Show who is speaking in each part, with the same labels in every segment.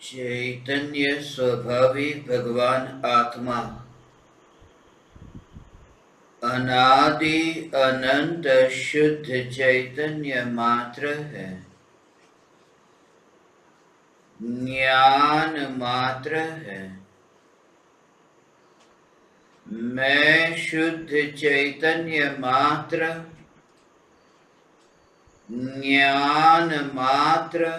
Speaker 1: चैतन्य स्वभावी भगवान आत्मा अनादि अनंत शुद्ध चैतन्य मात्र है। ज्ञान मात्र है। मैं शुद्ध चैतन्य मात्र, ज्ञान मात्र,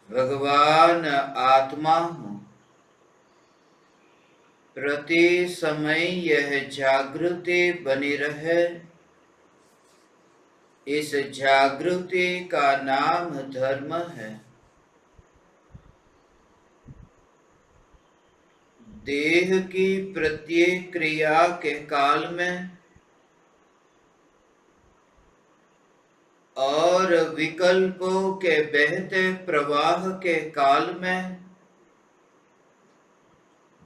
Speaker 1: भगवान आत्मा हूँ। प्रति समय यह जागृति बनी रहे। इस जागृति का नाम धर्म है। देह की प्रत्येक क्रिया के काल में और विकल्पों के बहते प्रवाह के काल में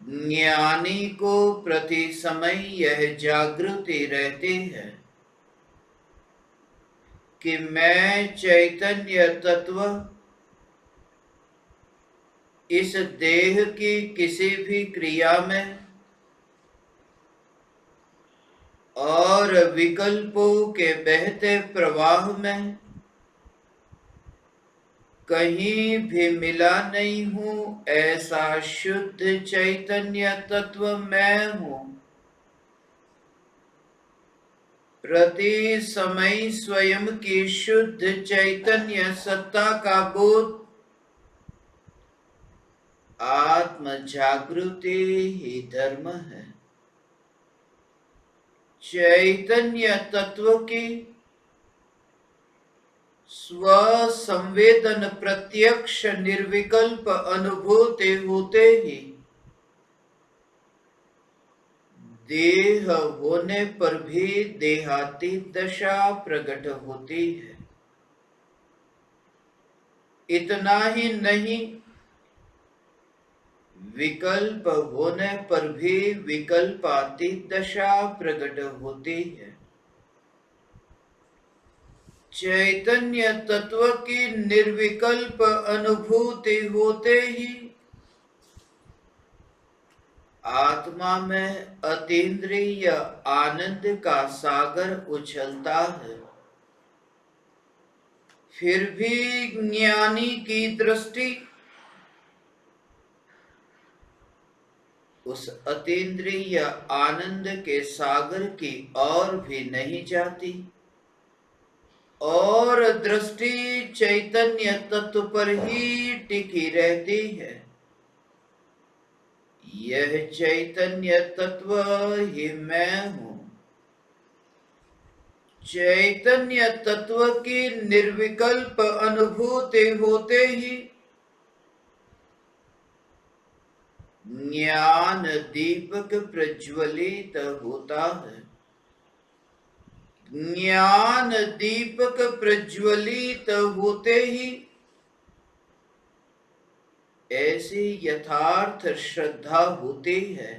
Speaker 1: ज्ञानी को प्रति समय यह जागृति रहती है कि मैं चैतन्य तत्व इस देह की किसी भी क्रिया में और विकल्पों के बहते प्रवाह में कहीं भी मिला नहीं हूँ। ऐसा शुद्ध चैतन्य तत्व मैं हूँ। प्रति समय स्वयं की शुद्ध चैतन्य सत्ता का बोध आत्म जागृति ही धर्म है। चैतन्य तत्व की स्व संवेदन प्रत्यक्ष निर्विकल्प अनुभूति होते ही देह होने पर भी देहातीत दशा प्रकट होती है। इतना ही नहीं, विकल्प होने पर भी विकल्पातीत दशा प्रकट होती है। चैतन्य तत्व की निर्विकल्प अनुभूति होते ही आत्मा में अतीन्द्रिय आनंद का सागर उछलता है। फिर भी ज्ञानी की दृष्टि उस अतीन्द्रिय आनंद के सागर की ओर भी नहीं जाती और दृष्टि चैतन्य तत्व पर ही टिकी रहती है। यह चैतन्य तत्व ही मैं हूँ। चैतन्य तत्व की निर्विकल्प अनुभूति होते ही ज्ञान दीपक प्रज्वलित होता है। ज्ञान दीपक प्रज्वलित होते ही ऐसी यथार्थ श्रद्धा होती है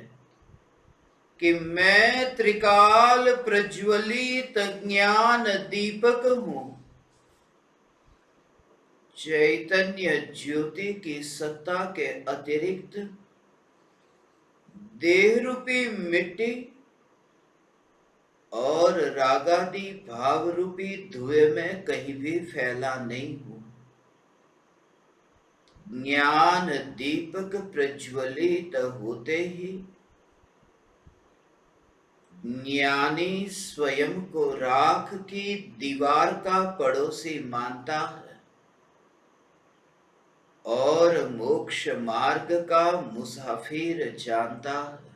Speaker 1: कि मैं त्रिकाल प्रज्वलित ज्ञान दीपक हूँ। चैतन्य ज्योति की सत्ता के अतिरिक्त देह रूपी मिट्टी और रागादि भाव रूपी धुएं में कहीं भी फैला नहीं हूँ। ज्ञान दीपक प्रज्वलित होते ही ज्ञानी स्वयं को राख की दीवार का पड़ोसी मानता है और मोक्ष मार्ग का मुसाफिर जानता है।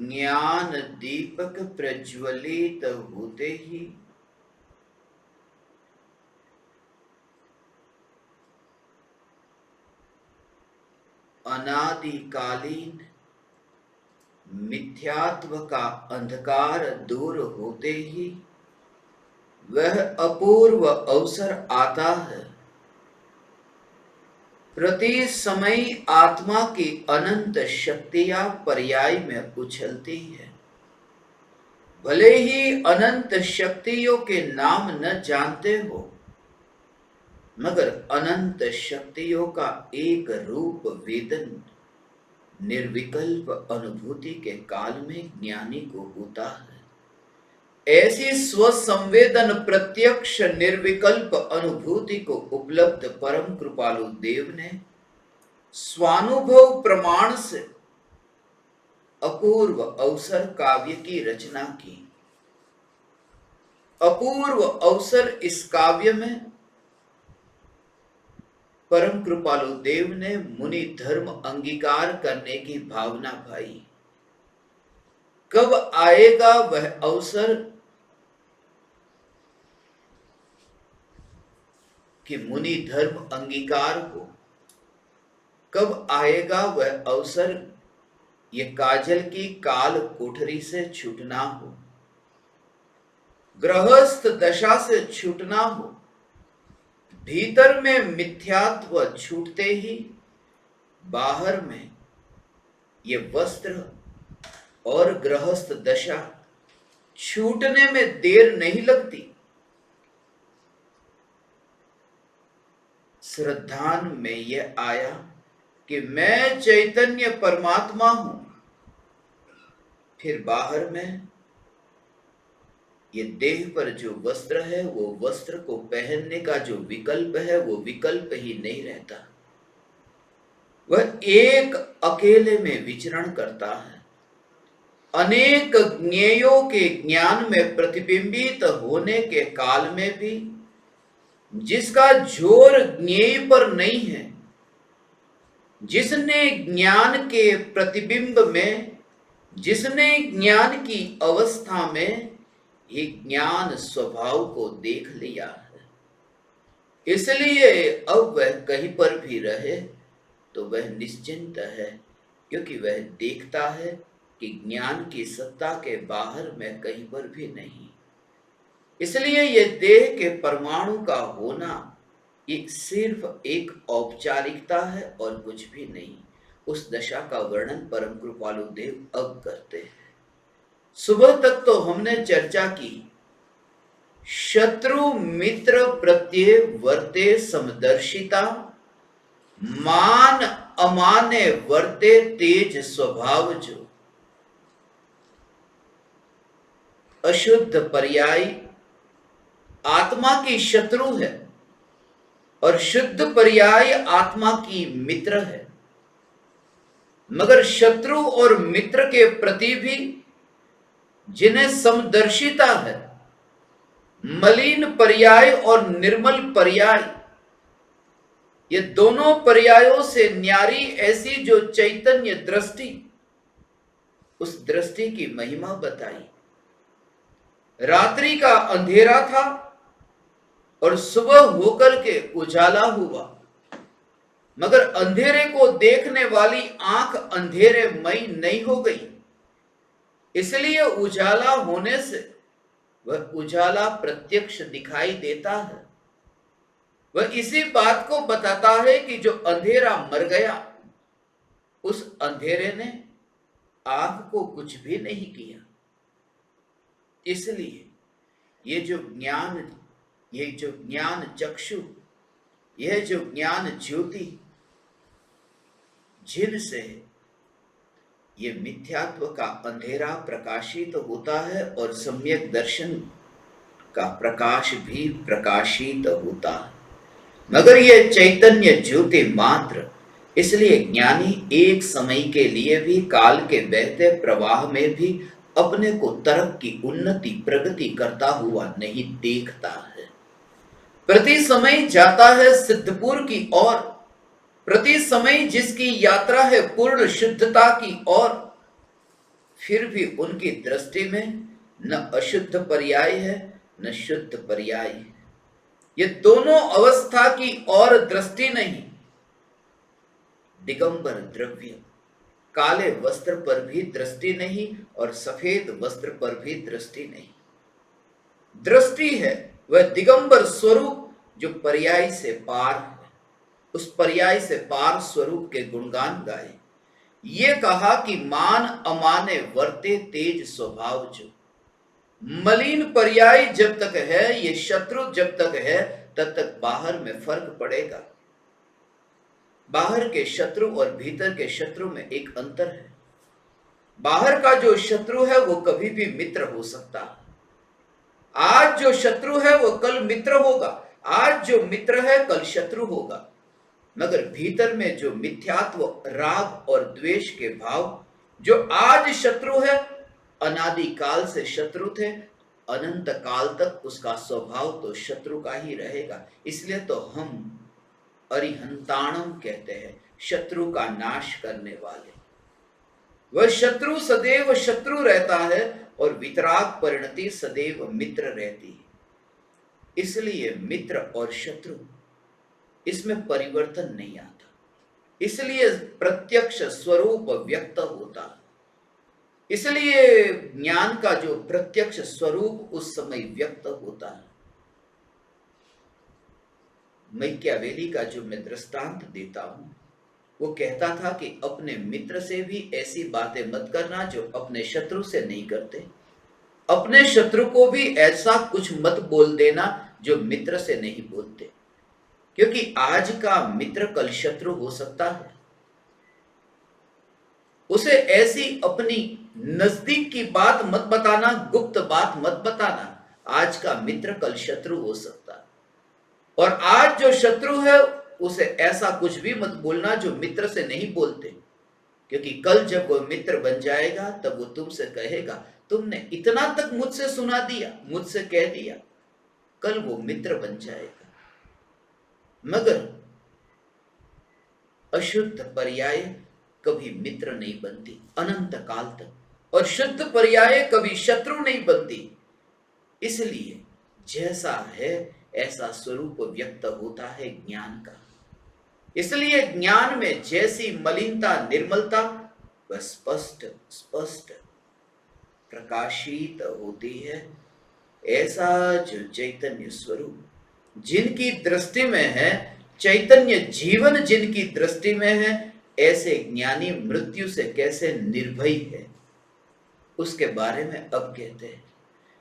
Speaker 1: ज्ञान दीपक प्रज्वलित होते ही अनादिकालीन मिथ्यात्व का अंधकार दूर होते ही वह अपूर्व अवसर आता है। प्रति समय आत्मा की अनंत शक्तियां पर्याय में उछलती है। भले ही अनंत शक्तियों के नाम न जानते हो, मगर अनंत शक्तियों का एक रूप वेदन निर्विकल्प अनुभूति के काल में ज्ञानी को होता है। ऐसी स्वसंवेदन प्रत्यक्ष निर्विकल्प अनुभूति को उपलब्ध परम कृपालु देव ने स्वानुभव प्रमाण से अपूर्व अवसर काव्य की रचना की। अपूर्व अवसर इस काव्य में परम कृपालु देव ने मुनि धर्म अंगीकार करने की भावना भाई। कब आएगा वह अवसर कि मुनि धर्म अंगीकार हो, कब आएगा वह अवसर ये काजल की काल कोठरी से छूटना हो, गृहस्थ दशा से छूटना हो। भीतर में मिथ्यात्व छूटते ही बाहर में ये वस्त्र और गृहस्थ दशा छूटने में देर नहीं लगती। श्रद्धान में यह आया कि मैं चैतन्य परमात्मा हूं, फिर बाहर में ये देह पर जो वस्त्र है वो वस्त्र को पहनने का जो विकल्प है वो विकल्प ही नहीं रहता। वह एक अकेले में विचरण करता है। अनेक ज्ञेयों के ज्ञान में प्रतिबिंबित होने के काल में भी जिसका जोर ज्ञेय पर नहीं है, जिसने ज्ञान के प्रतिबिंब में, जिसने ज्ञान की अवस्था में ये ज्ञान स्वभाव को देख लिया है, इसलिए अब वह कहीं पर भी रहे तो वह निश्चिंत है, क्योंकि वह देखता है कि ज्ञान की सत्ता के बाहर में कहीं पर भी नहीं। इसलिए ये देह के परमाणु का होना ये सिर्फ एक औपचारिकता है और कुछ भी नहीं। उस दशा का वर्णन परम कृपालु देव अब करते हैं। सुबह तक तो हमने चर्चा की शत्रु मित्र प्रत्यय वर्ते समदर्शिता, मान अमाने वर्ते तेज स्वभाव जो। अशुद्ध पर्याय आत्मा की शत्रु है और शुद्ध पर्याय आत्मा की मित्र है। मगर शत्रु और मित्र के प्रति भी जिन्हें समदर्शिता है, मलिन पर्याय और निर्मल पर्याय, ये दोनों पर्यायों से न्यारी ऐसी जो चैतन्य दृष्टि, उस दृष्टि की महिमा बताई। रात्रि का अंधेरा था और सुबह होकर के उजाला हुआ, मगर अंधेरे को देखने वाली आंख अंधेरे मई नहीं हो गई। इसलिए उजाला होने से वह उजाला प्रत्यक्ष दिखाई देता है। वह इसी बात को बताता है कि जो अंधेरा मर गया, उस अंधेरे ने आंख को कुछ भी नहीं किया। इसलिए ये जो ज्ञान चक्षु, यह जो ज्ञान ज्योति, जिनसे ये मिथ्यात्व का अंधेरा प्रकाशित होता है और सम्यक दर्शन का प्रकाश भी प्रकाशित होता है, मगर यह चैतन्य ज्योति मात्र। इसलिए ज्ञानी एक समय के लिए भी काल के बहते प्रवाह में भी अपने को तरफ की उन्नति प्रगति करता हुआ नहीं देखता है। प्रति समय जाता है सिद्धपुर की ओर, प्रति समय जिसकी यात्रा है पूर्ण शुद्धता की ओर, फिर भी उनकी दृष्टि में न अशुद्ध पर्याय है न शुद्ध पर्याय है। ये दोनों अवस्था की ओर दृष्टि नहीं। दिगंबर द्रव्य, काले वस्त्र पर भी दृष्टि नहीं और सफेद वस्त्र पर भी दृष्टि नहीं। दृष्टि है वह दिगंबर स्वरूप जो पर्याय से पार है। उस पर्याय से पार स्वरूप के गुणगान गाए। ये कहा कि मान अमाने वर्ते तेज स्वभाव जो। मलिन पर्याय जब तक है, ये शत्रु जब तक है, तब तक बाहर में फर्क पड़ेगा। बाहर के शत्रु और भीतर के शत्रु में एक अंतर है। बाहर का जो शत्रु है वो कभी भी मित्र हो सकता है। आज जो शत्रु है वो कल मित्र होगा, आज जो मित्र है कल शत्रु होगा। मगर भीतर में जो मिथ्यात्व, राग और द्वेष के भाव, जो आज शत्रु है, अनादि काल से शत्रु थे, अनंत काल तक उसका स्वभाव तो शत्रु का ही रहेगा। इसलिए तो हम अरिहंताणम कहते हैं, शत्रु का नाश करने वाले। वह शत्रु सदैव शत्रु रहता है और वितराग परिणति सदैव मित्र रहती है। इसलिए मित्र और शत्रु, इसमें परिवर्तन नहीं आता। इसलिए प्रत्यक्ष स्वरूप व्यक्त होता है। इसलिए ज्ञान का जो प्रत्यक्ष स्वरूप उस समय व्यक्त होता है। मैकियावेली का जो मैं दृष्टांत देता हूं, वो कहता था कि अपने मित्र से भी ऐसी बातें मत करना जो अपने शत्रु से नहीं करते। अपने शत्रु को भी ऐसा कुछ मत बोल देना जो मित्र से नहीं बोलते, क्योंकि आज का मित्र कल शत्रु हो सकता है। उसे ऐसी अपनी नजदीक की बात मत बताना, गुप्त बात मत बताना। आज का मित्र कल शत्रु हो सकता है। और आज जो शत्रु है उसे ऐसा कुछ भी मत बोलना जो मित्र से नहीं बोलते, क्योंकि कल जब वो मित्र बन जाएगा तब वो तुमसे कहेगा, तुमने इतना तक मुझसे सुना दिया, मुझसे कह दिया। कल वो मित्र बन जाएगा। मगर अशुद्ध पर्याय कभी मित्र नहीं बनती अनंत काल तक, और शुद्ध पर्याय कभी शत्रु नहीं बनती। इसलिए जैसा है ऐसा स्वरूप व्यक्त होता है ज्ञान का। इसलिए ज्ञान में जैसी मलिनता, निर्मलता, वह स्पष्ट स्पष्ट प्रकाशित होती है। ऐसा जो चैतन्य स्वरूप जिनकी दृष्टि में है, चैतन्य जीवन जिनकी दृष्टि में है, ऐसे ज्ञानी मृत्यु से कैसे निर्भय है, उसके बारे में अब कहते हैं।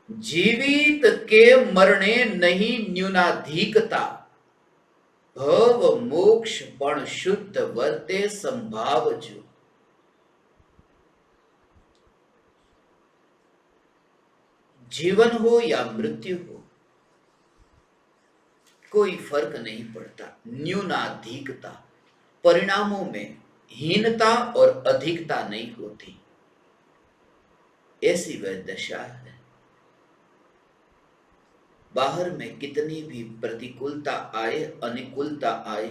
Speaker 1: जीवित के मरणे नहीं न्यूनाधिकता, भव मोक्ष पण शुद्ध वर्ते संभाव जो। जीवन हो या मृत्यु हो, कोई फर्क नहीं पड़ता। न्यूनाधिकता, परिणामों में हीनता और अधिकता नहीं होती, ऐसी वह दशा है। बाहर में कितनी भी प्रतिकूलता आए, अनुकूलता आए,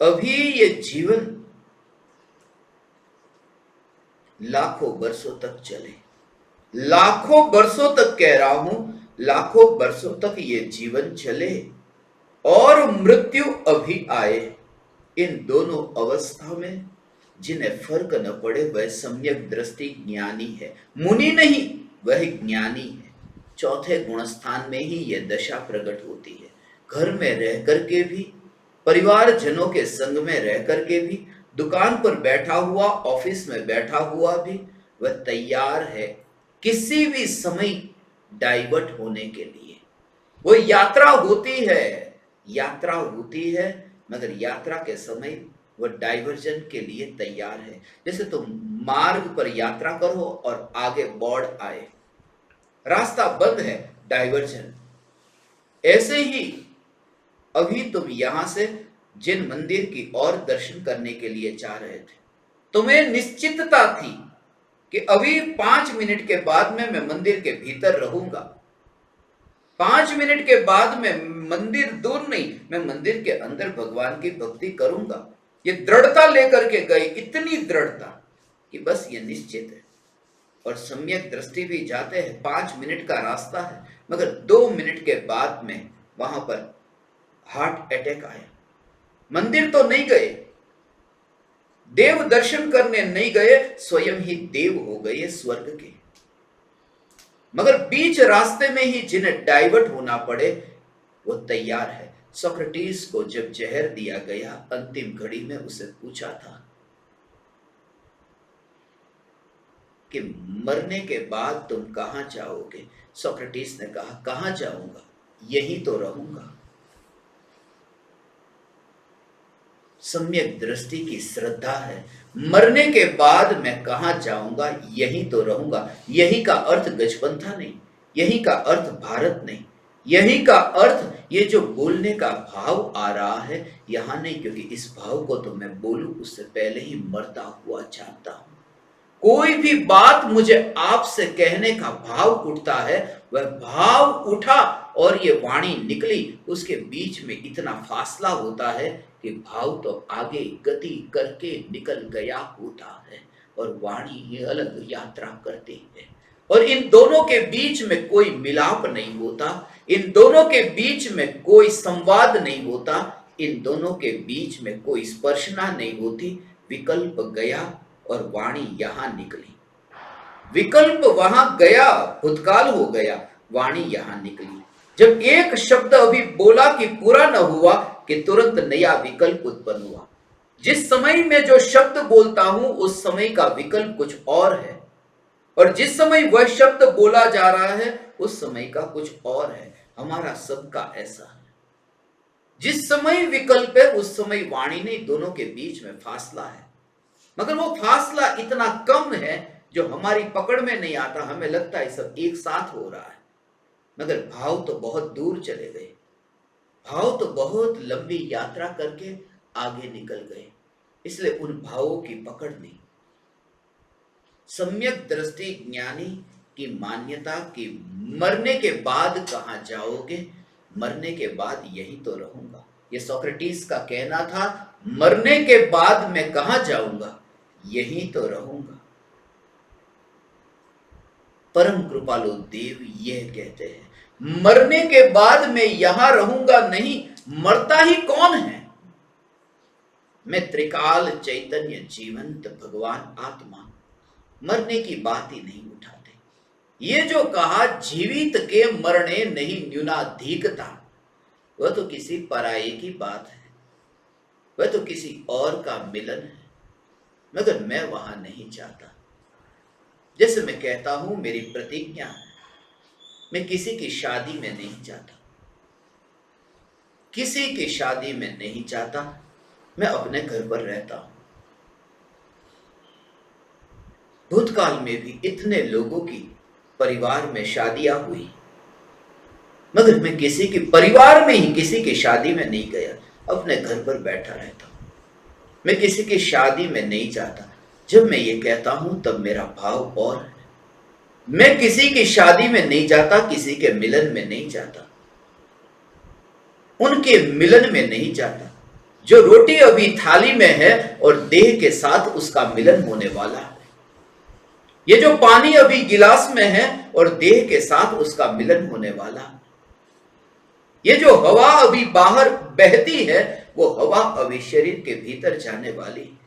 Speaker 1: अभी ये जीवन लाखों वर्षों तक चले। लाखों वर्षों तक कह रहा हूं, लाखों वर्षों तक ये जीवन चले और मृत्यु अभी आए। इन दोनों अवस्था में जिन्हें फर्क न पड़े वह सम्यक दृष्टि ज्ञानी है। मुनि नहीं, वह ज्ञानी है। चौथे गुणस्थान में ही यह दशा प्रकट होती है। घर में रह करके भी, परिवार जनों के संग में रह करके भी, दुकान पर बैठा हुआ, ऑफिस में बैठा हुआ भी, वह तैयार है किसी भी समय डाइवर्ट होने के लिए। वो यात्रा होती है, यात्रा होती है, मगर यात्रा के समय वह डाइवर्जन के लिए तैयार है। जैसे तुम मार्ग पर यात्रा करो और आगे बोर्ड आए, रास्ता बंद है, डाइवर्जन। ऐसे ही अभी तुम यहां से जिन मंदिर की ओर दर्शन करने के लिए जा रहे थे, तुम्हें निश्चितता थी कि अभी 5 मिनट के बाद में मैं मंदिर के भीतर रहूंगा, 5 मिनट के बाद में मंदिर दूर नहीं, मैं मंदिर के अंदर भगवान की भक्ति करूंगा। ये दृढ़ता लेकर के गई, इतनी दृढ़ता कि बस ये निश्चित है। और सम्यक दृष्टि भी जाते हैं, 5 मिनट का रास्ता है, मगर 2 मिनट के बाद में वहां पर हार्ट अटैक आया। मंदिर तो नहीं गए, देव दर्शन करने नहीं गए, स्वयं ही देव हो गए स्वर्ग के। मगर बीच रास्ते में ही जिन्हें डाइवर्ट होना पड़े वो तैयार है। सोक्रेटिस को जब जहर दिया गया, अंतिम घड़ी में उसे पूछा था कि मरने के बाद तुम कहां जाओगे? सोक्रेटिस ने कहा, कहां जाऊंगा, यही तो रहूंगा। सम्यक दृष्टि की श्रद्धा है, मरने के बाद मैं कहां जाऊंगा, यही तो रहूंगा। यही का अर्थ गजपंथा नहीं, यही का अर्थ भारत नहीं, यही का अर्थ ये जो बोलने का भाव आ रहा है यहां नहीं, क्योंकि इस भाव को तो मैं बोलूं उससे पहले ही मरता हुआ जानता हूं। कोई भी बात मुझे आपसे कहने का भाव उठता है, वह भाव उठा और ये वाणी निकली, उसके बीच में इतना फासला होता है कि भाव तो आगे गति करके निकल गया होता है और वाणी ये अलग यात्रा करती है। और इन दोनों के बीच में कोई मिलाप नहीं होता, इन दोनों के बीच में कोई संवाद नहीं होता, इन दोनों के बीच में कोई स्पर्शना नहीं होती। विकल्प गया और वाणी यहां निकली। विकल्प वहां गया, भूतकाल हो गया, वाणी यहां निकली। जब एक शब्द अभी बोला कि पूरा न हुआ कि तुरंत नया विकल्प उत्पन्न हुआ। जिस समय में जो शब्द बोलता हूं उस समय का विकल्प कुछ और है, और जिस समय वह शब्द बोला जा रहा है उस समय का कुछ और है। हमारा सबका ऐसा है। जिस समय विकल्प है उस समय वाणी नहीं, दोनों के बीच में फासला है, मगर वो फासला इतना कम है जो हमारी पकड़ में नहीं आता। हमें लगता है सब एक साथ हो रहा है, मगर भाव तो बहुत दूर चले गए, भाव तो बहुत लंबी यात्रा करके आगे निकल गए, इसलिए उन भावों की पकड़ नहीं। सम्यक दृष्टि ज्ञानी की मान्यता कि मरने के बाद कहां जाओगे, मरने के बाद यही तो रहूंगा। ये सोक्रेटिस का कहना था, मरने के बाद मैं कहां जाऊंगा, यही तो रहूंगा। परम कृपालु देव यह कहते हैं, मरने के बाद मैं यहां रहूंगा नहीं, मरता ही कौन है। मैं त्रिकाल चैतन्य जीवंत भगवान आत्मा, मरने की बात ही नहीं उठाते। ये जो कहा जीवित के मरने नहीं न्यूनाधिकता, वह तो किसी पराये की बात है, वह तो किसी और का मिलन है, मगर मैं वहां नहीं चाहता। जैसे मैं कहता हूं मेरी प्रतिज्ञा है, मैं किसी की शादी में नहीं जाता, किसी की शादी में नहीं जाता, मैं अपने घर पर रहता हूं। भूतकाल में भी इतने लोगों की परिवार में शादियां हुई, मगर मैं किसी के परिवार में ही किसी की शादी में नहीं गया, अपने घर पर बैठा रहता हूं। मैं किसी की शादी में नहीं जाता। जब मैं ये कहता हूं तब मेरा भाव और है। मैं किसी की शादी में नहीं जाता, किसी के मिलन में नहीं जाता, उनके मिलन में नहीं जाता। जो रोटी अभी थाली में है और देह के साथ उसका मिलन होने वाला है, ये जो पानी अभी गिलास में है और देह के साथ उसका मिलन होने वाला है, ये जो हवा अभी बाहर बहती है वो हवा अभी शरीर के भीतर जाने वाली है।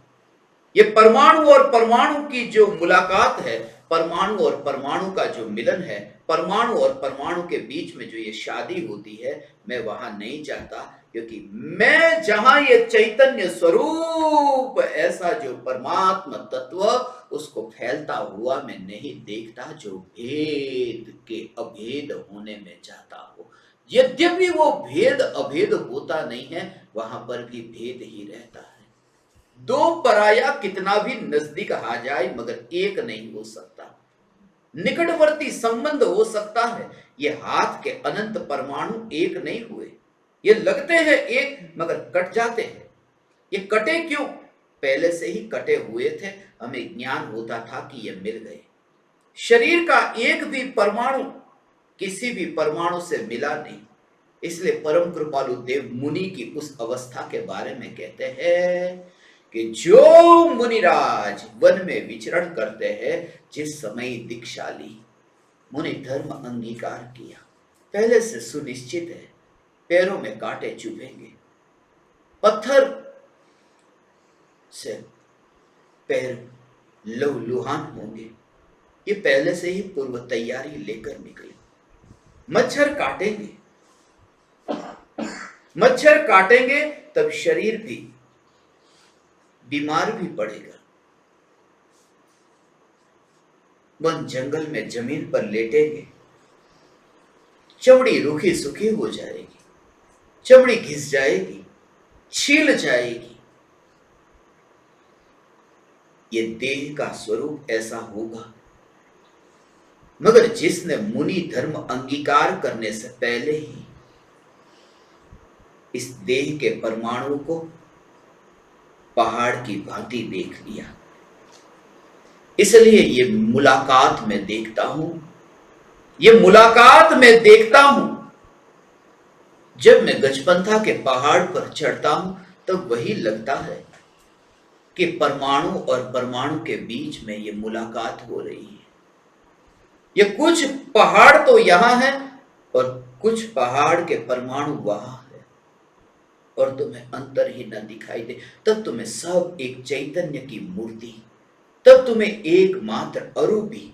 Speaker 1: ये परमाणु और परमाणु की जो मुलाकात है, परमाणु और परमाणु का जो मिलन है, परमाणु और परमाणु के बीच में जो ये शादी होती है, मैं वहां नहीं जाता, क्योंकि मैं जहां ये चैतन्य स्वरूप ऐसा जो परमात्मा तत्व उसको फैलता हुआ मैं नहीं देखता, जो भेद के अभेद होने में जाता हो। यद्यपि वो भेद अभेद होता नहीं है, वहां पर भी भेद ही रहता है। दो पराया कितना भी नजदीक आ जाए मगर एक नहीं हो सकता। निकटवर्ती संबंध हो सकता है, ये हाथ के अनंत परमाणु एक नहीं हुए। ये लगते हैं एक मगर कट जाते हैं। ये कटे क्यों? पहले से ही कटे हुए थे, हमें ज्ञान होता था कि ये मिल गए। शरीर का एक भी परमाणु किसी भी परमाणु से मिला नहीं, इसलिए परम कृपालु देव मुनि की उस अवस्था के बारे में कहते हैं कि जो मुनिराज वन में विचरण करते हैं, जिस समय दीक्षा ली, मुनि धर्म अंगीकार किया, पहले से सुनिश्चित है पैरों में कांटे चुभेंगे, पत्थर से पैर लहूलुहान होंगे, ये पहले से ही पूर्व तैयारी लेकर निकले। मच्छर काटेंगे, मच्छर काटेंगे तब शरीर भी बीमार भी पड़ेगा। वन जंगल में जमीन पर लेटेंगे, चमड़ी रूखी सूखी हो जाएगी, चमड़ी घिस जाएगी, छील जाएगी। ये देह का स्वरूप ऐसा होगा। मगर जिसने मुनि धर्म अंगीकार करने से पहले ही इस देह के परमाणु को पहाड़ की भांति देख लिया, इसलिए ये मुलाकात में देखता हूं, ये मुलाकात में देखता हूं। जब मैं गजपंथा के पहाड़ पर चढ़ता हूं तब वही लगता है कि परमाणु और परमाणु के बीच में ये मुलाकात हो रही है। ये कुछ पहाड़ तो यहां है और कुछ पहाड़ के परमाणु वहां है, और तुम्हें अंतर ही न दिखाई दे। तब तुम्हें सब एक चैतन्य की मूर्ति, तब तुम्हें एकमात्र अरूपी,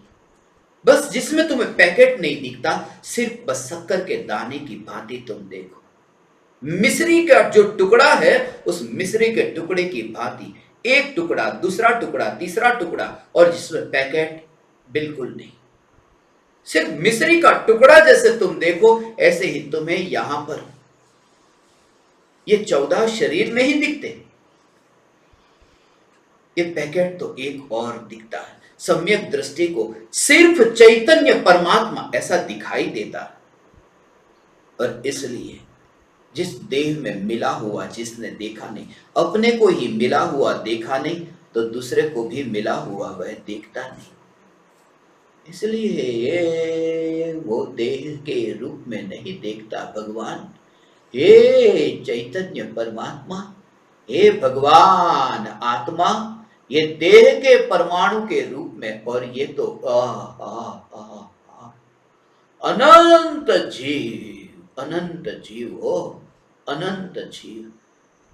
Speaker 1: बस जिसमें तुम्हें पैकेट नहीं दिखता, सिर्फ बस शक्कर के दाने की भांति तुम देखो। मिश्री का जो टुकड़ा है उस मिश्री के टुकड़े की भांति, एक टुकड़ा, दूसरा टुकड़ा, तीसरा टुकड़ा, और जिसमें पैकेट बिल्कुल नहीं। सिर्फ मिश्री का टुकड़ा जैसे तुम देखो, ऐसे ही तुम्हें यहां पर ये 14 शरीर नहीं दिखते। ये पैकेट तो एक और दिखता है। सम्यक दृष्टि को सिर्फ चैतन्य परमात्मा ऐसा दिखाई देता है। और इसलिए जिस देह में मिला हुआ जिसने देखा नहीं, अपने को ही मिला हुआ देखा नहीं, तो दूसरे को भी मिला हुआ वह देखता नहीं। इसलिए वो देह के रूप में नहीं देखता भगवान। हे चैतन्य परमात्मा, हे भगवान आत्मा, ये देह के परमाणु के रूप में, और ये तो अनंत जीव, अनंत जीव हो, अनंत जीव।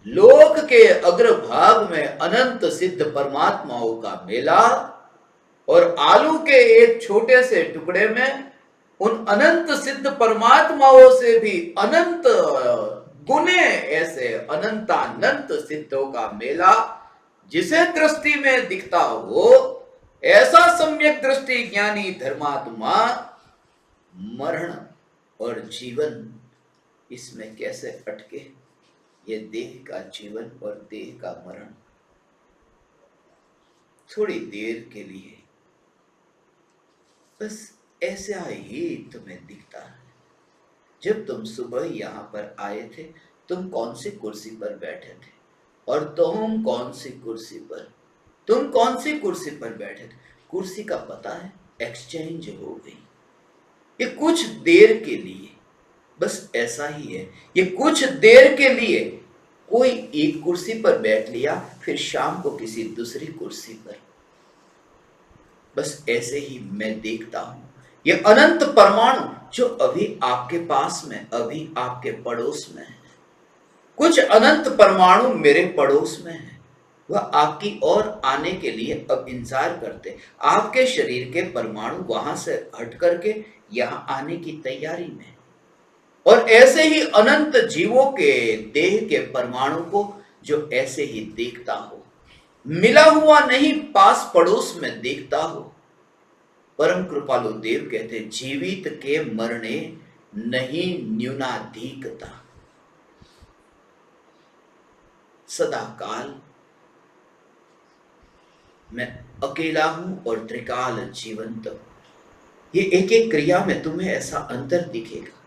Speaker 1: लोक के अग्रभाग में अनंत सिद्ध परमात्माओं का मेला, और आलू के एक छोटे से टुकड़े में उन अनंत सिद्ध परमात्माओं से भी अनंत गुने ऐसे अनंतानंत सिद्धों का मेला, जिसे दृष्टि में दिखता हो ऐसा सम्यक दृष्टि ज्ञानी धर्मात्मा मरण और जीवन इसमें कैसे अटके। ये देह का जीवन और देह का मरण थोड़ी देर के लिए बस ऐसा ही तुम्हें दिखता है। जब तुम सुबह यहां पर आए थे, तुम कौन सी कुर्सी पर बैठे थे, और तुम कौन सी कुर्सी पर, तुम कौन सी कुर्सी पर बैठे थे, कुर्सी का पता है, एक्सचेंज हो गई। ये कुछ देर के लिए, बस ऐसा ही है। ये कुछ देर के लिए कोई एक कुर्सी पर बैठ लिया, फिर शाम को किसी दूसरी कुर्सी पर। बस ऐसे ही मैं देखता हूं ये अनंत परमाणु जो अभी आपके पास में, अभी आपके पड़ोस में है। कुछ अनंत परमाणु मेरे पड़ोस में है, वह आपकी ओर आने के लिए अब इंतजार करते। आपके शरीर के परमाणु वहां से हट करके यहां आने की तैयारी में। और ऐसे ही अनंत जीवों के देह के परमाणु को जो ऐसे ही देखता हो, मिला हुआ नहीं, पास पड़ोस में देखता हो। परम कृपालु देव कहते, जीवित के मरने नहीं न्यूनाधिकता। सदा काल मैं अकेला हूं और त्रिकाल जीवंत हूं। ये एक एक क्रिया में तुम्हें ऐसा अंतर दिखेगा।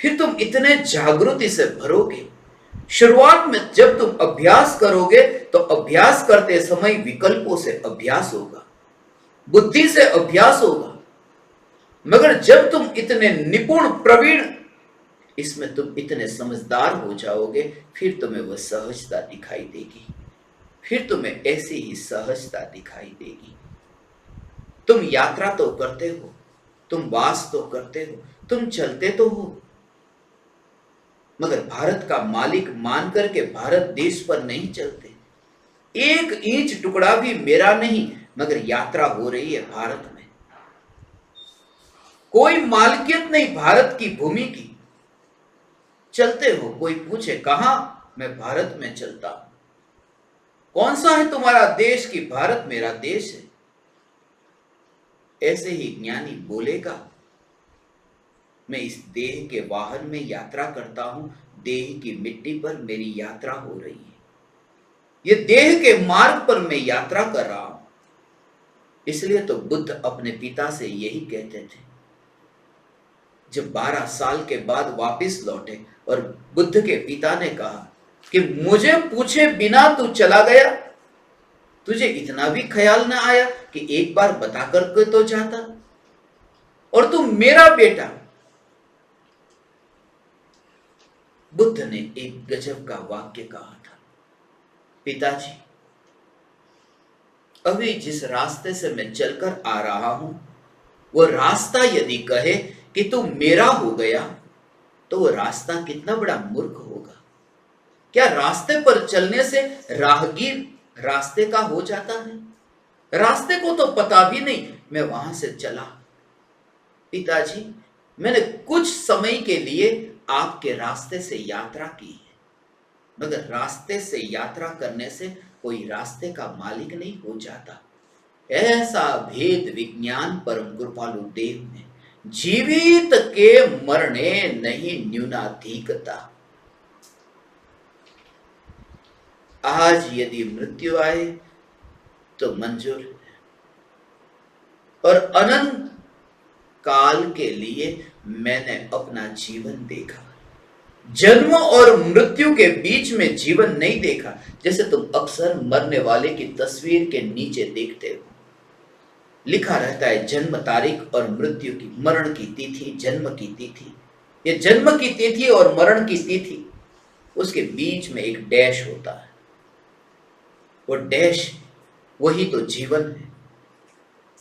Speaker 1: फिर तुम इतने जागृति से भरोगे। शुरुआत में जब तुम अभ्यास करोगे तो अभ्यास करते समय विकल्पों से अभ्यास होगा, बुद्धि से अभ्यास होगा। मगर जब तुम इतने निपुण प्रवीण, इसमें तुम इतने समझदार हो जाओगे, फिर तुम्हें वह सहजता दिखाई देगी। फिर तुम्हें ऐसी ही सहजता दिखाई देगी। तुम यात्रा तो करते हो, तुम वास तो करते हो, तुम चलते तो हो, मगर भारत का मालिक मान करके भारत देश पर नहीं चलते। एक इंच टुकड़ा भी मेरा नहीं, मगर यात्रा हो रही है भारत में। कोई मालकियत नहीं भारत की भूमि की, चलते हो। कोई पूछे कहां, मैं भारत में चलता हूं। कौन सा है तुम्हारा देश? की भारत मेरा देश है। ऐसे ही ज्ञानी बोलेगा मैं इस देह के वाहन में यात्रा करता हूं, देह की मिट्टी पर मेरी यात्रा हो रही है। ये देह के मार्ग पर मैं यात्रा कर रहा हूं। इसलिए तो बुद्ध अपने पिता से यही कहते थे। जब 12 साल के बाद वापस लौटे और बुद्ध के पिता ने कहा कि मुझे पूछे बिना तू चला गया, तुझे इतना भी ख्याल ना आया कि एक बार बता करके तो जाता, और तू मेरा बेटा। बुद्ध ने एक गजब का वाक्य कहा था, पिताजी, अभी जिस रास्ते से मैं चलकर आ रहा हूं, वो रास्ता यदि कहे कि तू मेरा हो गया, तो वो रास्ता कितना बड़ा मूर्ख होगा। क्या रास्ते पर चलने से राहगीर रास्ते का हो जाता है? रास्ते को तो पता भी नहीं, मैं वहां से चला। पिताजी, मैंने कुछ समय के लिए आपके रास्ते से यात्रा की है, मगर रास्ते से यात्रा करने से कोई रास्ते का मालिक नहीं हो जाता। ऐसा भेद विज्ञान परम कृपालु देव ने, जीवित के मरने नहीं न्यूनाधिकता। आज यदि मृत्यु आए तो मंजूर है, और अनंत काल के लिए मैंने अपना जीवन देखा। जन्म और मृत्यु के बीच में जीवन नहीं देखा, जैसे तुम अक्सर मरने वाले की तस्वीर के नीचे देखते हो, लिखा रहता है जन्म तारीख और मृत्यु की, मरण की तिथि, जन्म की तिथि। ये जन्म की तिथि और मरण की तिथि, उसके बीच में एक डैश होता है। वो डैश वही तो जीवन है।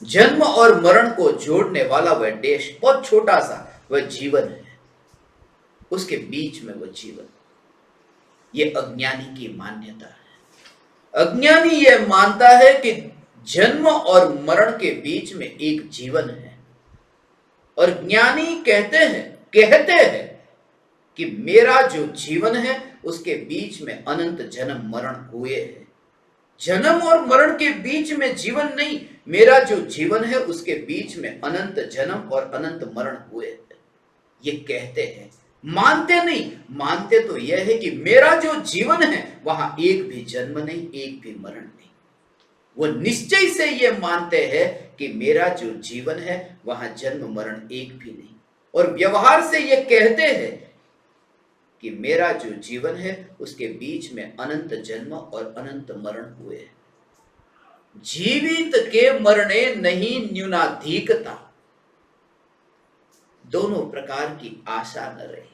Speaker 1: जन्म और मरण को जोड़ने वाला वह डैश बहुत छोटा सा, वह जीवन है। उसके बीच में वो जीवन, ये अज्ञानी की मान्यता है। अज्ञानी यह मानता है कि जन्म और मरण के बीच में एक जीवन है, और ज्ञानी कहते हैं कि मेरा जो जीवन है उसके बीच में अनंत जन्म मरण हुए हैं। जन्म और मरण के बीच में जीवन नहीं, मेरा जो जीवन है उसके बीच में अनंत जन्म और अनंत मरण हुए हैं। ये कहते हैं, मानते नहीं। मानते तो यह है कि मेरा जो जीवन है वहां एक भी जन्म नहीं, एक भी मरण नहीं। वो निश्चय से ये मानते हैं कि मेरा जो जीवन है वहां जन्म मरण एक भी नहीं, और व्यवहार से ये कहते हैं कि मेरा जो जीवन है उसके बीच में अनंत जन्म और अनंत मरण हुए हैं। जीवित के मरने नहीं न्यूनाधिकता। दोनों प्रकार की आशा न रही,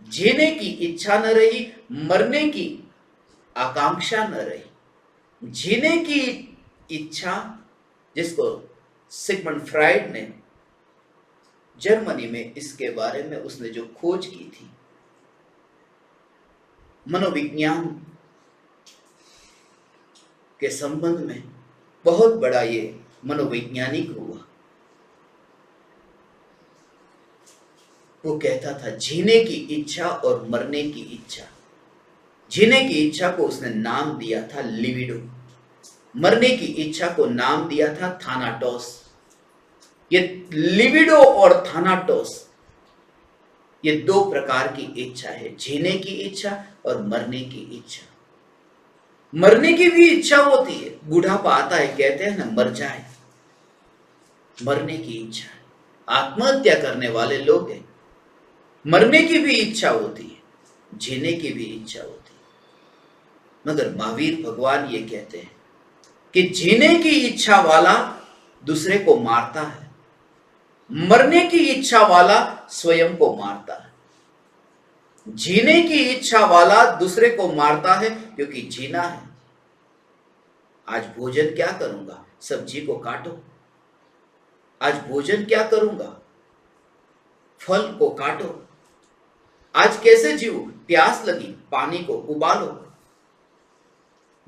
Speaker 1: जीने की इच्छा न रही, मरने की आकांक्षा न रही। जीने की इच्छा, जिसको सिगमंड फ्राइड ने जर्मनी में इसके बारे में उसने जो खोज की थी, मनोविज्ञान के संबंध में बहुत बड़ा ये मनोवैज्ञानिक हुआ। वो कहता था जीने की इच्छा और मरने की इच्छा। जीने की इच्छा को उसने नाम दिया था लिबिडो, मरने की इच्छा को नाम दिया था थानाटोस। ये लिबिडो और थानाटोस, ये दो प्रकार की इच्छा है, जीने की इच्छा और मरने की इच्छा। मरने की भी इच्छा होती है, बुढ़ापा आता है, कहते हैं ना मर जाए, मरने की इच्छा। आत्महत्या करने वाले लोग हैं, मरने की भी इच्छा होती है, जीने की भी इच्छा होती है। मगर महावीर भगवान ये कहते हैं कि जीने की इच्छा वाला दूसरे को मारता है, मरने की इच्छा वाला स्वयं को मारता है। जीने की इच्छा वाला दूसरे को मारता है क्योंकि जीना है। आज भोजन क्या करूंगा, सब्जी को काटो। आज भोजन क्या करूंगा, फल को काटो। आज कैसे जीव, प्यास लगी, पानी को उबालो।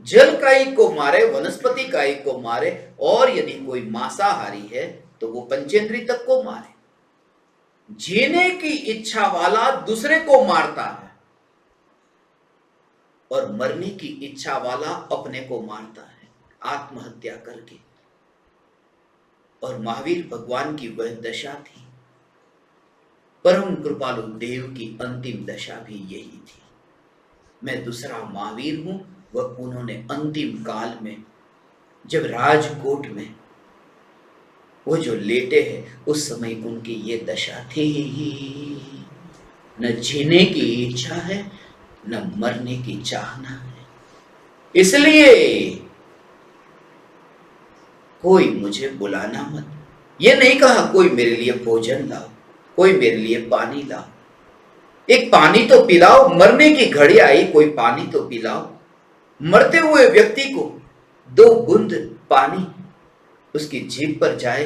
Speaker 1: जल काई को मारे, वनस्पति काई को मारे, और यदि कोई मांसाहारी है तो वो पंचेंद्री तक को मारे। जीने की इच्छा वाला दूसरे को मारता है, और मरने की इच्छा वाला अपने को मारता है आत्महत्या करके। और महावीर भगवान की वह दशा थी परम कृपालु देव की अंतिम दशा भी यही थी। मैं दूसरा महावीर हूं, वह उन्होंने अंतिम काल में जब राजकोट में वो जो लेटे हैं उस समय उनकी ये दशा थी। न जीने की इच्छा है, न मरने की चाहना है। इसलिए कोई मुझे बुलाना मत। ये नहीं कहा कोई मेरे लिए भोजन लाओ, कोई मेरे लिए पानी लाओ। एक पानी तो पिलाओ, मरने की घड़ी आई, कोई पानी तो पिलाओ। मरते हुए व्यक्ति को 2 बूंद पानी उसकी जीभ पर जाए,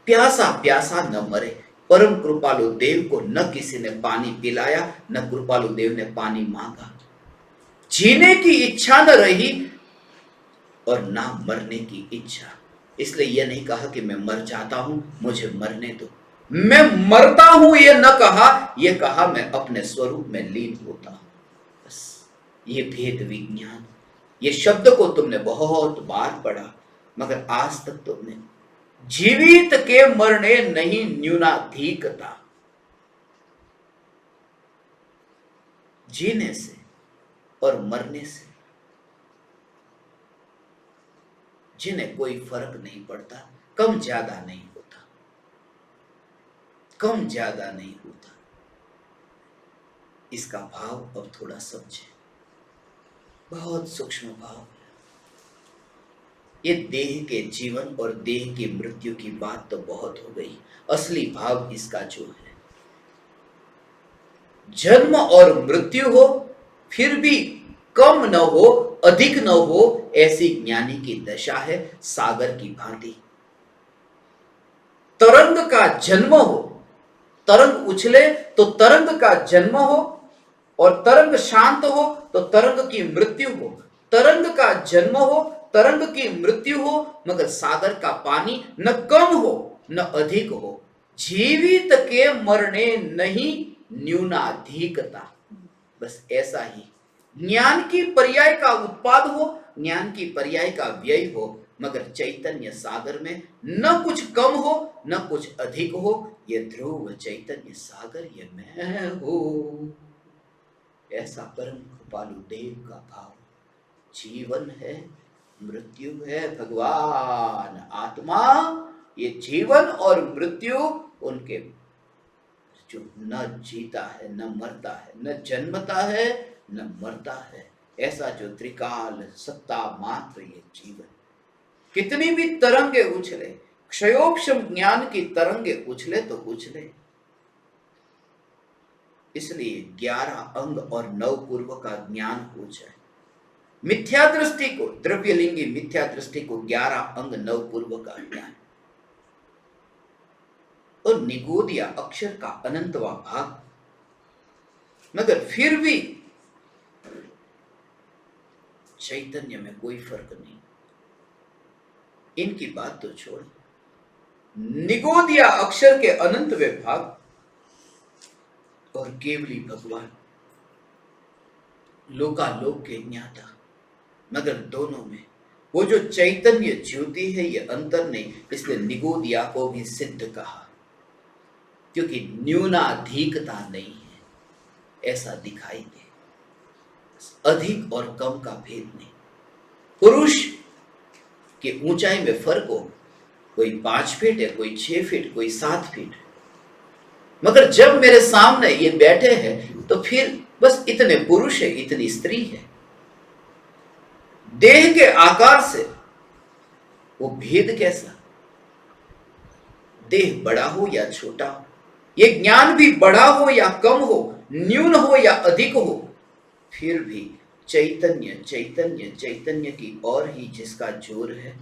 Speaker 1: प्यासा प्यासा न मरे। परम कृपालु देव को न किसी ने पानी पिलाया, न कृपालु देव ने पानी मांगा। जीने की इच्छा न रही और ना मरने की इच्छा। इसलिए यह नहीं कहा कि मैं मर जाता हूं, मुझे मरने दो। मैं मरता हूं यह न कहा, यह कहा मैं अपने स्वरूप में लीन होता हूं। बस ये भेद विज्ञान, ये शब्द को तुमने बहुत बार पढ़ा, मगर आज तक तुमने जीवित के मरने नहीं न्यूनाधिकता। जीने से और मरने से जिन्हें कोई फर्क नहीं पड़ता, कम ज्यादा नहीं होता, कम ज्यादा नहीं होता। इसका भाव अब थोड़ा समझे, बहुत सूक्ष्म भाव है। ये देह के जीवन और देह की मृत्यु की बात तो बहुत हो गई। असली भाव इसका जो है, जन्म और मृत्यु हो फिर भी कम न हो, अधिक न हो, ऐसी ज्ञानी की दशा है। सागर की भांति तरंग का जन्म हो, तरंग उछले तो तरंग का जन्म हो, और तरंग शांत हो तो तरंग की मृत्यु हो। तरंग का जन्म हो, तरंग की मृत्यु हो, मगर सागर का पानी न कम हो न अधिक हो। जीवित के मरने नहीं न्यूनाधिकता। बस ऐसा ही ज्ञान की पर्याय का उत्पाद हो, ज्ञान की पर्याय का व्यय हो, मगर चैतन्य सागर में न कुछ कम हो न कुछ अधिक हो। ये ध्रुव चैतन्य सागर, ये मैं हूं। ऐसा परम कृपालु देव का भाव। जीवन है, मृत्यु है, भगवान आत्मा, ये जीवन और मृत्यु उनके जो न जीता है न मरता है, न जन्मता है न मरता है, ऐसा जो त्रिकाल सत्ता मात्र ये जीवन। कितनी भी तरंगे उछले, क्षयोक्षम ज्ञान की तरंगे उछले तो उछले। इसलिए 11 अंग और 9 पूर्व का ज्ञान हो जाए। मिथ्या दृष्टि को, द्रव्यलिंगी मिथ्या दृष्टि को 11 अंग 9 पूर्व का ज्ञान, और निगोद या अक्षर का अनंतवा भाग, मगर फिर भी चैतन्य में कोई फर्क नहीं। इनकी बात तो छोड़, निगोद या अक्षर के अनंत विभाग और केवली भगवान लोकालोक के ज्ञाता, मगर दोनों में वो जो चैतन्य ज्योति है ये अंतर नहीं। इसलिए निगोदिया को भी सिद्ध कहा, क्योंकि न्यूनाधिकता नहीं है, ऐसा दिखाई दे। अधिक और कम का भेद नहीं। पुरुष की ऊंचाई में फर्क हो, कोई 5 फीट है, कोई 6 फीट, कोई 7 फीट, मगर जब मेरे सामने ये बैठे हैं तो फिर बस इतने पुरुष है, इतनी स्त्री है। देह के आकार से वो भेद कैसा? देह बड़ा हो या छोटा हो, ये ज्ञान भी बड़ा हो या कम हो, न्यून हो या अधिक हो, फिर भी चैतन्य चैतन्य चैतन्य की ओर ही जिसका जोर है,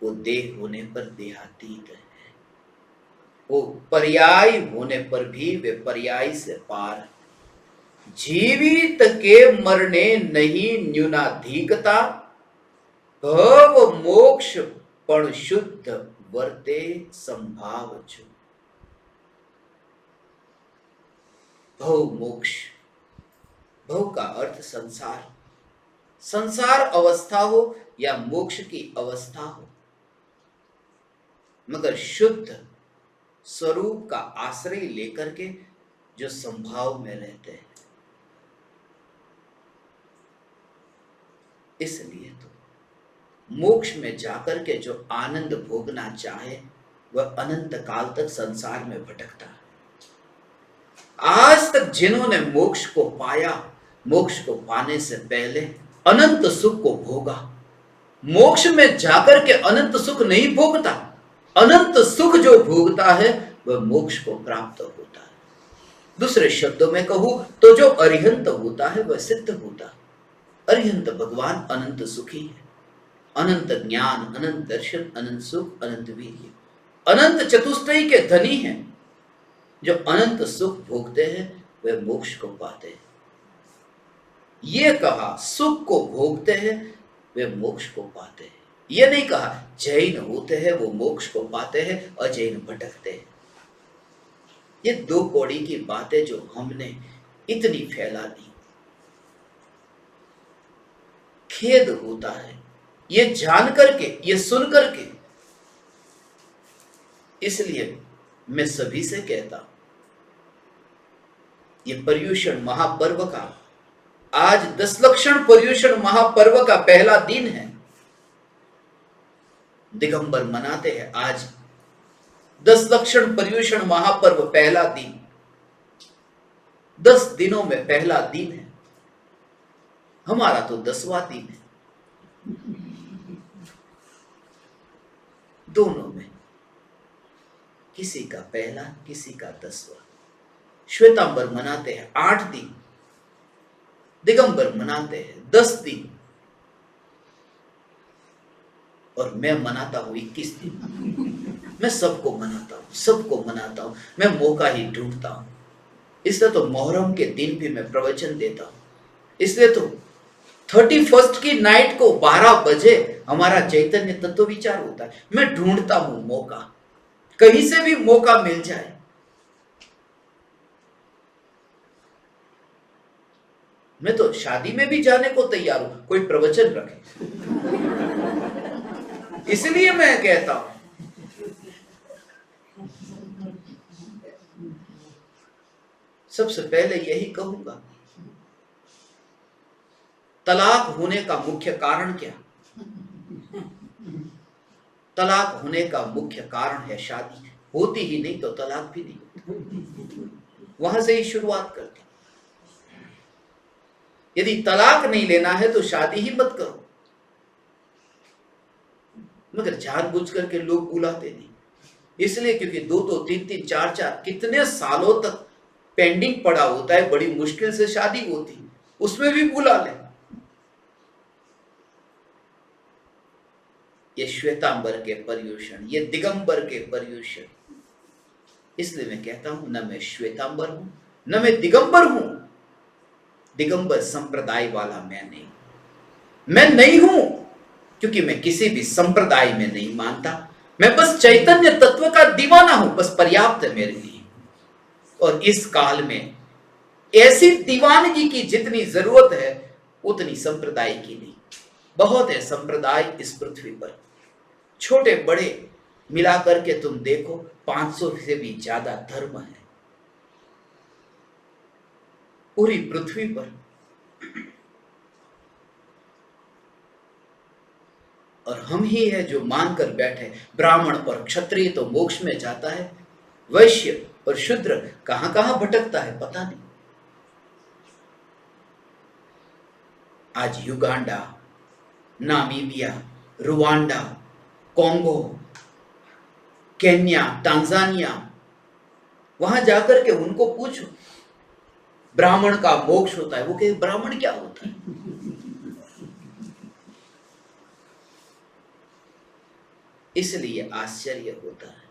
Speaker 1: वो देह होने पर देहातीत है। वो पर्याय होने पर भी वे पर्याय से पार। जीवित के मरने नहीं न्यूनाधिकता, भव मोक्ष पण शुद्ध वर्ते संभाव जो। भव मोक्ष, भव का अर्थ संसार, संसार अवस्था हो या मोक्ष की अवस्था हो, मगर शुद्ध स्वरूप का आश्रय लेकर के जो संभाव में रहते हैं। इसलिए तो मोक्ष में जाकर के जो आनंद भोगना चाहे वह अनंत काल तक संसार में भटकता है। आज तक जिन्होंने मोक्ष को पाया, मोक्ष को पाने से पहले अनंत सुख को भोगा। मोक्ष में जाकर के अनंत सुख नहीं भोगता, अनंत सुख जो भोगता है वह मोक्ष को प्राप्त होता है। दूसरे शब्दों में कहूं तो जो अरिहंत होता है वह सिद्ध होता है। अरिहंत भगवान अनंत सुखी है, अनंत ज्ञान, अनंत दर्शन, अनंत सुख, अनंत वीर्य, अनंत चतुष्टयी के धनी हैं। जो अनंत सुख भोगते हैं वे मोक्ष को पाते हैं। ये कहा सुख को भोगते हैं वे मोक्ष को पाते हैं। ये नहीं कहा जैन होते हैं वो मोक्ष को पाते हैं, अजैन भटकते हैं। ये दो कौड़ी की बातें जो हमने इतनी फैला दी, खेद होता है ये जान करके, ये सुन करके। इसलिए मैं सभी से कहता हूं, ये पर्युषण महापर्व का आज 10 लक्षण पर्युषण महापर्व का पहला दिन है। दिगंबर मनाते हैं आज 10 लक्षण पर्युषण महापर्व पहला दिन। 10 दिनों में पहला दिन है, हमारा तो 10वां दिन है। दोनों में किसी का पहला, किसी का 10वां। श्वेतांबर मनाते हैं 8 दिन, दिगंबर मनाते हैं 10 दिन, और मैं मनाता हूं 21 दिन। मैं सबको मनाता हूं, सबको मनाता हूं, मैं मौका ही ढूंढता हूं। इसलिए तो मोहर्रम के दिन भी मैं प्रवचन देता हूं। इसलिए तो 31 की नाइट को 12 बजे हमारा चैतन्य तत्व विचार होता है। मैं ढूंढता हूं मौका, कहीं से भी मौका मिल जाए। मैं तो शादी में भी जाने को तैयार हूं, कोई प्रवचन रखे। इसलिए मैं कहता हूं सबसे पहले यही कहूंगा, तलाक होने का मुख्य कारण क्या? तलाक होने का मुख्य कारण है शादी। होती ही नहीं तो तलाक भी नहीं होती। वहां से ही शुरुआत करते। यदि तलाक नहीं लेना है तो शादी ही मत करो। मगर जानबूझ करके लोग बुलाते नहीं, इसलिए क्योंकि 2-2, 3-3, 4-4 कितने सालों तक पेंडिंग पड़ा होता है। बड़ी मुश्किल से शादी होती, उसमें भी बुला ले। ये श्वेतांबर के पर्युषण, ये दिगंबर के पर्युषण। इसलिए मैं कहता हूं न मैं श्वेतांबर हूं, न मैं दिगंबर हूं। दिगंबर संप्रदाय वाला मैं नहीं हूं, क्योंकि मैं किसी भी संप्रदाय में नहीं मानता। मैं बस चैतन्य तत्व का दीवाना हूं, बस पर्याप्त है मेरे लिए। और इस काल में ऐसी दीवानगी की जितनी जरूरत है उतनी संप्रदाय की नहीं। बहुत है संप्रदाय इस पृथ्वी पर, छोटे बड़े मिलाकर के तुम देखो 500 से भी ज्यादा धर्म है पूरी पृथ्वी पर। और हम ही है जो मानकर बैठे ब्राह्मण और क्षत्रिय तो मोक्ष में जाता है, वैश्य और शूद्र कहां कहां भटकता है पता नहीं। आज Uganda, Namibia, Rwanda, Congo, Kenya, Tanzania, वहां जाकर के उनको पूछो ब्राह्मण का मोक्ष होता है, वो कहे ब्राह्मण क्या होता है? इसलिए आश्चर्य होता है।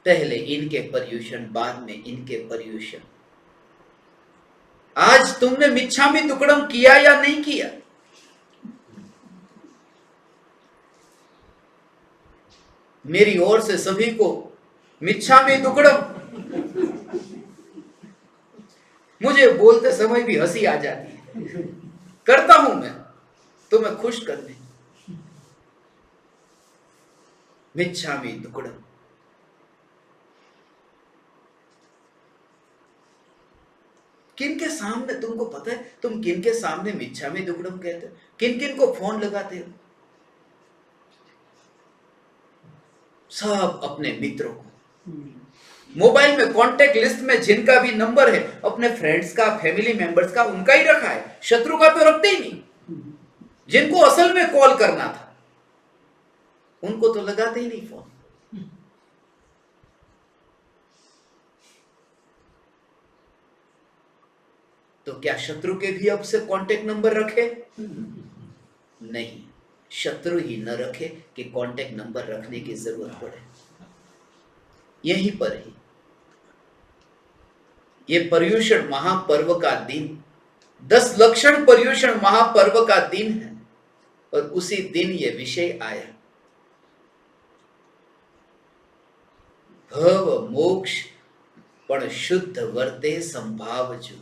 Speaker 1: पहले इनके पर्युषण, बाद में इनके पर्युषण। आज तुमने मिच्छामि दुक्कडम किया या नहीं किया? मेरी ओर से सभी को मिच्छामि दुक्कडम। मुझे बोलते समय भी हंसी आ जाती है, करता हूं मैं तुम्हें खुश करने। मिच्छामि दुक्कडम। किन के सामने, तुमको पता है तुम किन के सामने मिच्छामि दुक्कडम कहते हो? किन किन को फोन लगाते हो? सब अपने मित्रों को। मोबाइल में कांटेक्ट लिस्ट में जिनका भी नंबर है, अपने फ्रेंड्स का, फैमिली मेंबर्स का, उनका ही रखा है, शत्रु का तो रखते ही नहीं। जिनको असल में कॉल करना था उनको तो लगाते ही नहीं फोन। तो क्या शत्रु के भी अब से कांटेक्ट नंबर रखे? नहीं, शत्रु ही न रखे कि कांटेक्ट नंबर रखने की जरूरत पड़े। यहीं पर ही ये पर्युषण महापर्व का दिन, 10 लक्षण पर्युषण महापर्व का दिन है, और उसी दिन ये विषय आया, भव मोक्ष पण शुद्ध वर्ते संभावजु।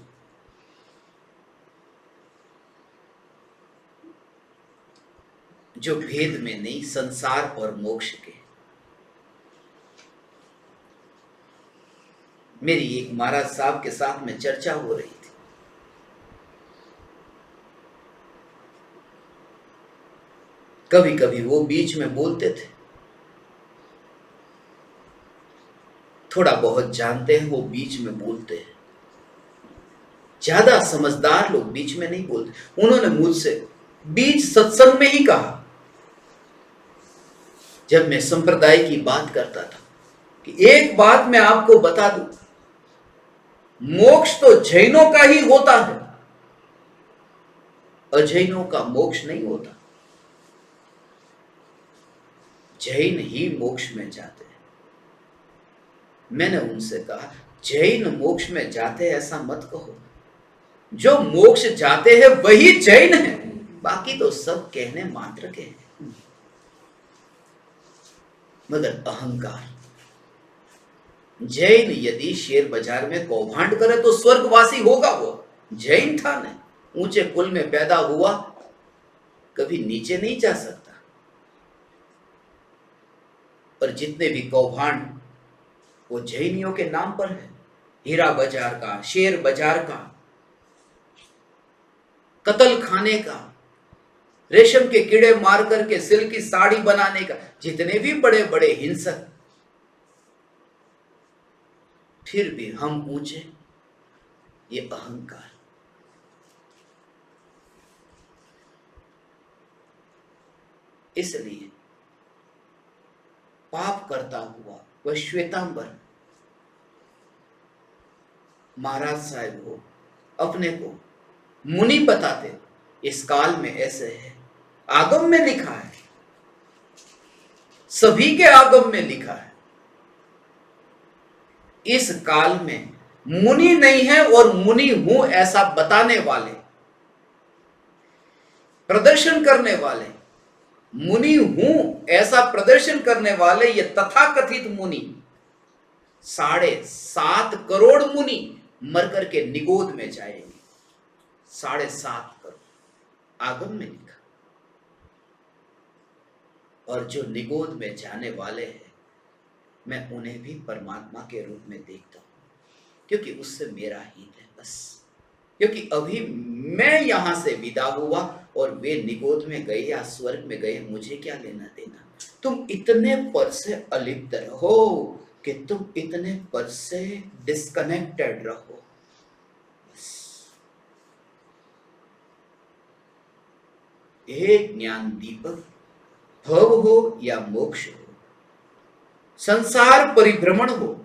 Speaker 1: जो भेद में नहीं, संसार और मोक्ष के। मेरी एक महाराज साहब के साथ में चर्चा हो रही थी। कभी कभी वो बीच में बोलते थे, थोड़ा बहुत जानते हैं वो बीच में बोलते हैं, ज्यादा समझदार लोग बीच में नहीं बोलते। उन्होंने मुझसे बीच सत्संग में ही कहा, जब मैं संप्रदाय की बात करता था, कि एक बात मैं आपको बता दूं, मोक्ष तो जैनों का ही होता है, अजैनों का मोक्ष नहीं होता। जैन ही मोक्ष में जाते हैं। मैंने उनसे कहा, जैन मोक्ष में जाते हैं ऐसा मत कहो, जो मोक्ष जाते हैं वही जैन है, बाकी तो सब कहने मात्र के हैं। मगर अहंकार, जैन यदि शेर बाजार में कौभांड करे तो स्वर्गवासी होगा, वो जैन था नहीं, ऊंचे कुल में पैदा हुआ, कभी नीचे नहीं जा सकता। और जितने भी कौभांड वो जैनियों के नाम पर है, हीरा बाजार का, शेर बाजार का, कत्ल खाने का, रेशम के कीड़े मार करके सिल्क की साड़ी बनाने का, जितने भी बड़े बड़े हिंसक, फिर भी हम ऊंचे, ये अहंकार। इसलिए पाप करता हुआ वह श्वेतांबर महाराज साहब को, अपने को मुनि बताते, इस काल में ऐसे है, आगम में लिखा है, सभी के आगम में लिखा है, इस काल में मुनि नहीं है और मुनि हूं ऐसा बताने वाले, प्रदर्शन करने वाले, मुनि हूं ऐसा प्रदर्शन करने वाले, ये तथाकथित मुनि, 7.5 करोड़ मुनि मर करके निगोद में जाएंगे। 7.5 करोड़ आगम में लिखा। और जो निगोद में जाने वाले हैं, मैं उन्हें भी परमात्मा के रूप में देखता हूं, क्योंकि उससे मेरा हित है बस। क्योंकि अभी मैं यहां से विदा हुआ और वे निगोद में गए या स्वर्ग में गए, मुझे क्या लेना देना। तुम इतने पर से अलिप्त रहो कि तुम इतने पर से डिस्कनेक्टेड रहो बस। एक ज्ञान दीपक, भव हो या मोक्ष हो, संसार परिभ्रमण हो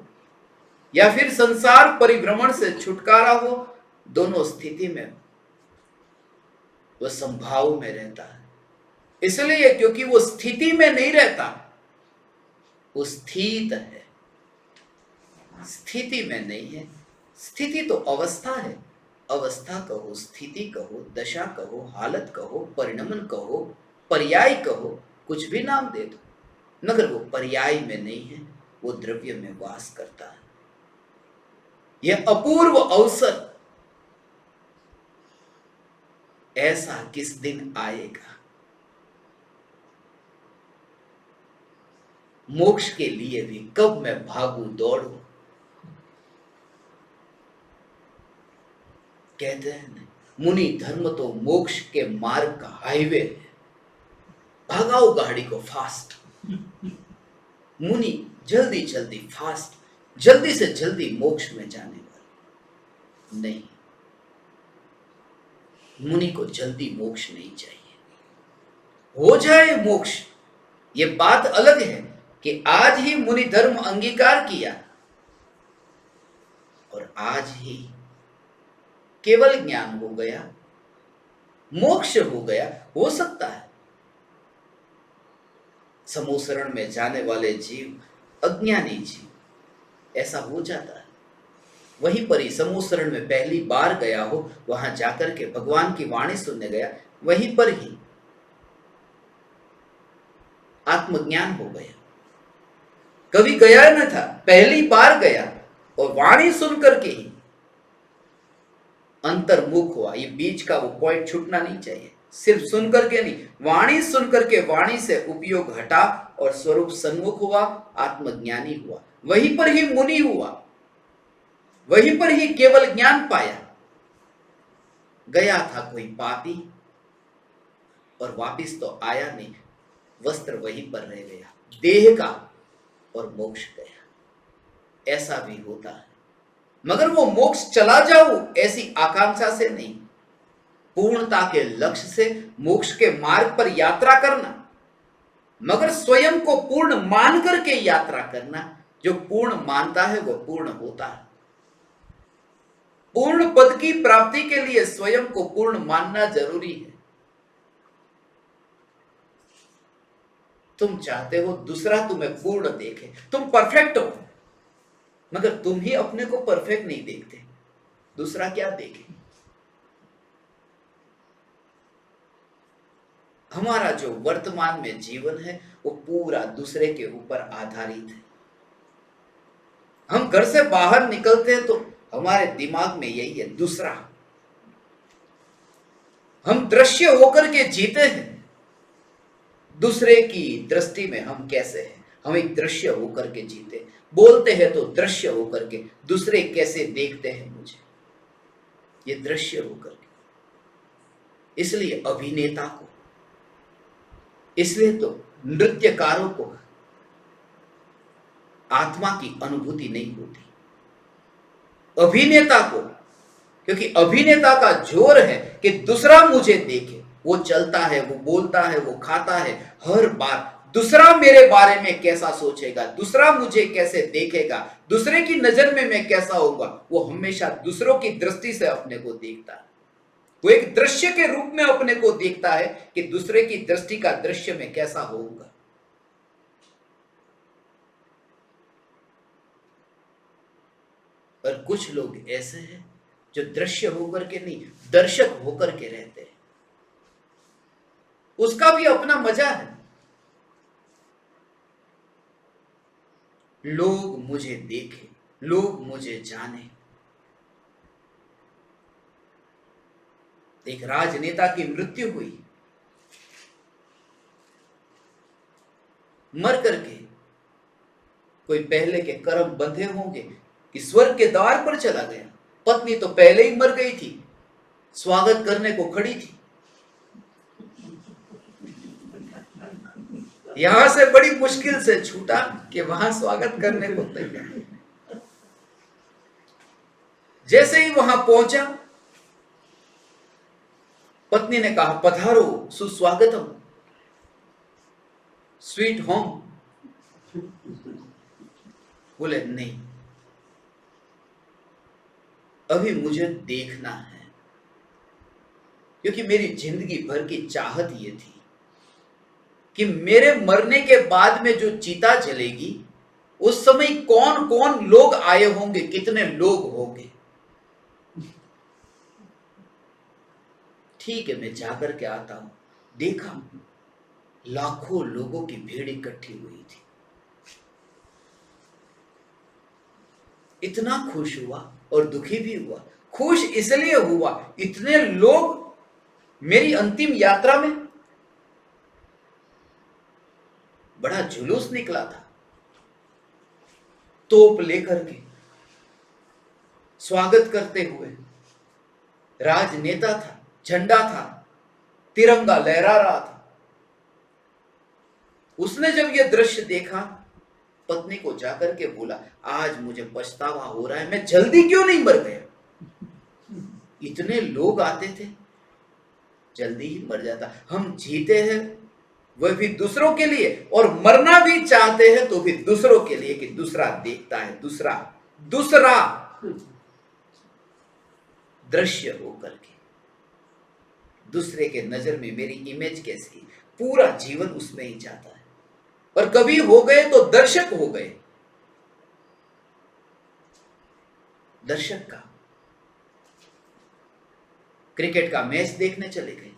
Speaker 1: या फिर संसार परिभ्रमण से छुटकारा हो, दोनों स्थिति में वह संभाव में रहता है। इसलिए क्योंकि वो स्थिति में नहीं रहता, वो स्थित है, स्थिति में नहीं है। स्थिति तो अवस्था है, अवस्था कहो, स्थिति कहो, दशा कहो, हालत कहो, परिणमन कहो, पर्याय कहो, कुछ भी नाम दे दो, मगर वो पर्याय में नहीं है, वो द्रव्य में वास करता है। यह अपूर्व अवसर ऐसा किस दिन आएगा? मोक्ष के लिए भी कब मैं भागू दौड़ू। कहते हैं ना, मुनि धर्म तो मोक्ष के मार्ग का हाईवे है, भगाओ गाड़ी को फास्ट। मुनि जल्दी जल्दी फास्ट, जल्दी से जल्दी मोक्ष में जाने वाले नहीं। मुनि को जल्दी मोक्ष नहीं चाहिए। हो जाए मोक्ष, ये बात अलग है कि आज ही मुनि धर्म अंगीकार किया और आज ही केवल ज्ञान हो गया, मोक्ष हो गया, हो सकता है। समूसरण में जाने वाले जीव, अज्ञानी जीव, ऐसा हो जाता है। वहीं पर ही समूसरण में पहली बार गया हो, वहां जाकर के भगवान की वाणी सुनने गया, वहीं पर ही आत्मज्ञान हो गया। कभी गया न था, पहली बार गया और वाणी सुनकर के ही अंतर्मुख हुआ। ये बीच का वो पॉइंट छूटना नहीं चाहिए। सिर्फ सुन करके नहीं, वाणी सुन करके वाणी से उपयोग हटा और स्वरूप सन्मुख हुआ, आत्मज्ञानी हुआ। वहीं पर ही मुनि हुआ, वहीं पर ही केवल ज्ञान पाया। गया था कोई पापी और वापिस तो आया नहीं, वस्त्र वहीं पर रह गया, देह का, और मोक्ष गया। ऐसा भी होता है, मगर वो मोक्ष चला जाऊं ऐसी आकांक्षा से नहीं, पूर्णता के लक्ष्य से मोक्ष के मार्ग पर यात्रा करना, मगर स्वयं को पूर्ण मान करके यात्रा करना। जो पूर्ण मानता है वो पूर्ण होता है। पूर्ण पद की प्राप्ति के लिए स्वयं को पूर्ण मानना जरूरी है। तुम चाहते हो दूसरा तुम्हें पूर्ण देखे, तुम परफेक्ट हो, मगर तुम ही अपने को परफेक्ट नहीं देखते, दूसरा क्या देखे। हमारा जो वर्तमान में जीवन है वो पूरा दूसरे के ऊपर आधारित है। हम घर से बाहर निकलते हैं तो हमारे दिमाग में यही है, दूसरा। हम दृश्य होकर के जीते हैं, दूसरे की दृष्टि में हम कैसे हैं, हम एक दृश्य होकर के जीते। बोलते हैं तो दृश्य होकर के, दूसरे कैसे देखते हैं मुझे, ये दृश्य होकर के। इसलिए अभिनेता को, इसलिए तो नृत्यकारों को आत्मा की अनुभूति नहीं होती, अभिनेता को। क्योंकि अभिनेता का जोर है कि दूसरा मुझे देखे। वो चलता है, वो बोलता है, वो खाता है, हर बार दूसरा मेरे बारे में कैसा सोचेगा, दूसरा मुझे कैसे देखेगा, दूसरे की नजर में मैं कैसा होगा। वो हमेशा दूसरों की दृष्टि से अपने को देखता है। वो एक दृश्य के रूप में अपने को देखता है कि दूसरे की दृष्टि का दृश्य में कैसा होगा। और कुछ लोग ऐसे हैं जो दृश्य होकर के नहीं, दर्शक होकर के रहते हैं। उसका भी अपना मजा है। लोग मुझे देखें, लोग मुझे जाने। एक राजनेता की मृत्यु हुई, मर करके कोई पहले के कर्म बंधे होंगे, ईश्वर के द्वार पर चला गया। पत्नी तो पहले ही मर गई थी, स्वागत करने को खड़ी थी। यहां से बड़ी मुश्किल से छूटा कि वहां स्वागत करने को तैयार। जैसे ही वहां पहुंचा, पत्नी ने कहा, पधारो, सुस्वागतम, स्वीट होम। बोले नहीं, अभी मुझे देखना है, क्योंकि मेरी जिंदगी भर की चाहत ये थी कि मेरे मरने के बाद में जो चिता जलेगी उस समय कौन कौन लोग आए होंगे, कितने लोग होंगे। ठीक है, मैं जाकर के आता हूं। देखा, लाखों लोगों की भीड़ इकट्ठी हुई थी। इतना खुश हुआ और दुखी भी हुआ। खुश इसलिए हुआ, इतने लोग मेरी अंतिम यात्रा में, बड़ा जुलूस निकला था। तोप लेकर के स्वागत करते हुए, राजनेता था, झंडा था, तिरंगा लहरा रहा था। उसने जब यह दृश्य देखा, पत्नी को जाकर के बोला, आज मुझे पछतावा हो रहा है, मैं जल्दी क्यों नहीं मर गया। इतने लोग आते थे, जल्दी ही मर जाता। हम जीते हैं वह भी दूसरों के लिए, और मरना भी चाहते हैं तो भी दूसरों के लिए, कि दूसरा देखता है, दूसरा दृश्य होकर के, दूसरे के नजर में मेरी इमेज कैसी, पूरा जीवन उसमें ही जाता है। और कभी हो गए तो दर्शक हो गए, दर्शक का। क्रिकेट का मैच देखने चले गए,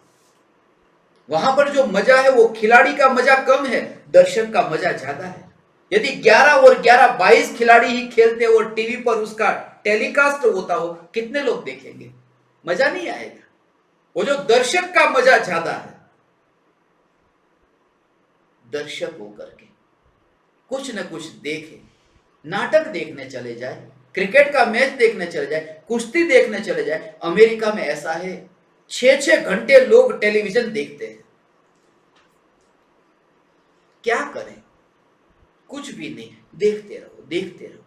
Speaker 1: वहां पर जो मजा है वो खिलाड़ी का मजा कम है, दर्शक का मजा ज्यादा है। यदि 11 और 11 22 खिलाड़ी ही खेलते और टीवी पर उसका टेलीकास्ट होता हो, कितने लोग देखेंगे? मजा नहीं आएगा। वो जो दर्शक का मजा ज्यादा है। दर्शक होकर के कुछ न कुछ देखे, नाटक देखने चले जाए, क्रिकेट का मैच देखने चले जाए, कुश्ती देखने चले जाए। अमेरिका में ऐसा है, 6-6 घंटे लोग टेलीविजन देखते हैं। क्या करें? कुछ भी नहीं, देखते रहो, देखते रहो।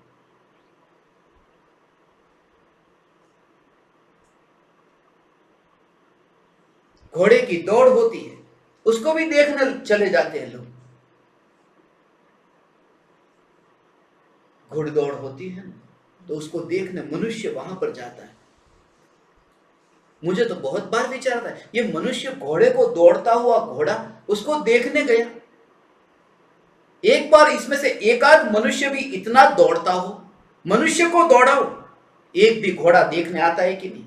Speaker 1: घोड़े की दौड़ होती है, उसको भी देखने चले जाते हैं लोग। घुड़दौड़ होती है तो उसको देखने मनुष्य वहां पर जाता है। मुझे तो बहुत बार विचार आता है, ये मनुष्य घोड़े को, दौड़ता हुआ घोड़ा, उसको देखने गया। एक बार इसमें से एक आध मनुष्य भी इतना दौड़ता हो, मनुष्य को दौड़ाओ, एक भी घोड़ा देखने आता है कि नहीं?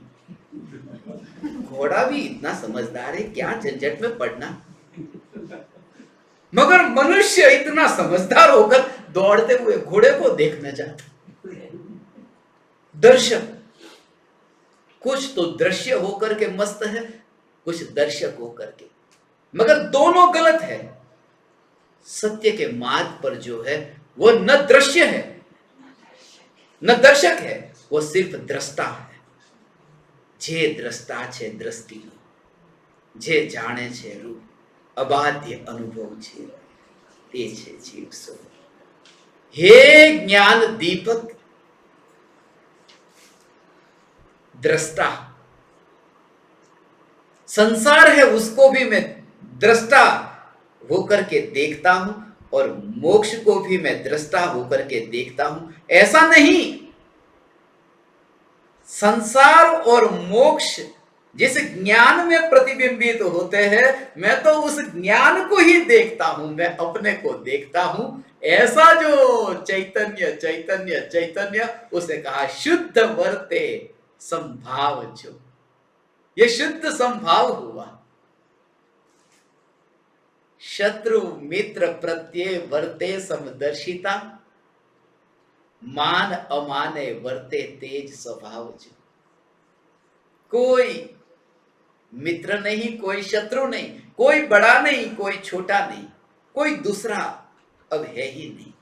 Speaker 1: घोड़ा भी इतना समझदार है, क्या झंझट में पड़ना। मगर मनुष्य इतना समझदार होकर दौड़ते हुए घोड़े को देखने जाता। दर्शक, कुछ तो दृश्य होकर के मस्त है, कुछ दर्शक होकर के, मगर दोनों गलत है। सत्य के मार्ग पर जो है वो न दृश्य है न दर्शक है, वो सिर्फ दृष्टा है। जे दृष्टा छे दृष्टि, जे जाने छे रूप, अबाध्य अनुभव छे, ते छे जीव स्वरूप। हे ज्ञान दीपक दृष्टा, संसार है उसको भी मैं दृष्टा होकर के देखता हूं, और मोक्ष को भी मैं दृष्टा होकर के देखता हूं। ऐसा नहीं, संसार और मोक्ष जिस ज्ञान में प्रतिबिंबित होते हैं, मैं तो उस ज्ञान को ही देखता हूं, मैं अपने को देखता हूं। ऐसा जो चैतन्य चैतन्य चैतन्य, उसे कहा शुद्ध वर्ते संभाव। जो ये शुद्ध संभाव हुआ, शत्रु मित्र प्रत्यय वर्ते समदर्शिता, मान अमाने वर्ते तेज स्वभाव। जो कोई मित्र नहीं, कोई शत्रु नहीं, कोई बड़ा नहीं, कोई छोटा नहीं, कोई दूसरा अब है ही नहीं।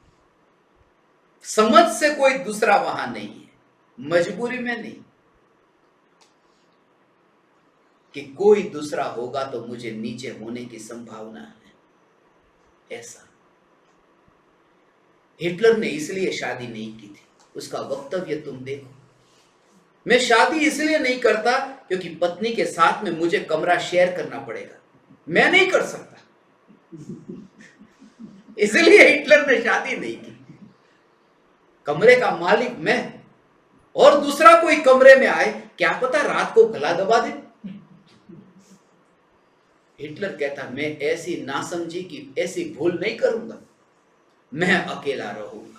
Speaker 1: समझ से कोई दूसरा वहां नहीं है, मजबूरी में नहीं कि कोई दूसरा होगा तो मुझे नीचे होने की संभावना है। ऐसा हिटलर ने इसलिए शादी नहीं की थी, उसका वक्तव्य तुम देखो। मैं शादी इसलिए नहीं करता क्योंकि पत्नी के साथ में मुझे कमरा शेयर करना पड़ेगा, मैं नहीं कर सकता, इसलिए हिटलर ने शादी नहीं की। कमरे का मालिक मैं, और दूसरा कोई कमरे में आए, क्या पता रात को गला दबा दे। हिटलर कहता, मैं ऐसी नासमझी की ऐसी भूल नहीं करूंगा, मैं अकेला रहूंगा।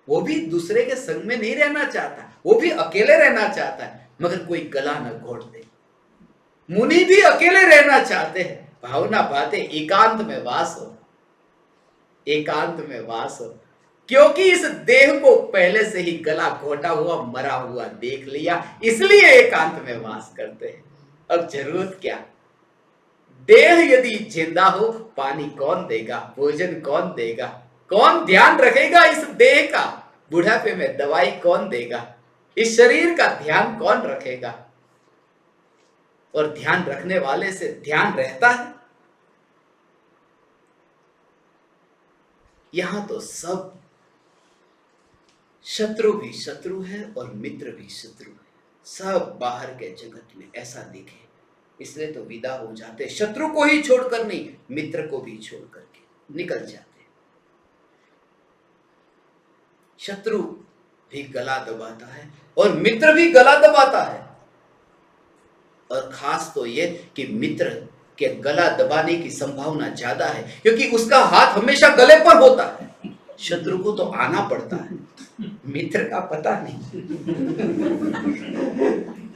Speaker 1: वो भी दूसरे के संग में नहीं रहना चाहता, वो भी अकेले रहना चाहता है, मगर कोई गला न घोट दे। मुनि भी अकेले रहना चाहते हैं, भावना बातें एकांत में वास हो, एकांत में वास हो, क्योंकि इस देह को पहले से ही गला घोटा हुआ मरा हुआ देख लिया, इसलिए एकांत में वास करते हैं। अब जरूरत क्या? देह यदि जिंदा हो, पानी कौन देगा, भोजन कौन देगा, कौन ध्यान रखेगा इस देह का? बुढ़ापे में दवाई कौन देगा? इस शरीर का ध्यान कौन रखेगा? और ध्यान रखने वाले से ध्यान रहता है। यहां तो सब शत्रु भी शत्रु है और मित्र भी शत्रु है। सब बाहर के जगत में ऐसा दिखे, इसलिए तो विदा हो जाते, शत्रु को ही छोड़कर नहीं, मित्र को भी छोड़ करके निकल जाते। शत्रु भी गला दबाता है और मित्र भी गला दबाता है। और खास तो ये कि मित्र के गला दबाने की संभावना ज्यादा है, क्योंकि उसका हाथ हमेशा गले पर होता है। शत्रु को तो आना पड़ता है, मित्र का पता नहीं।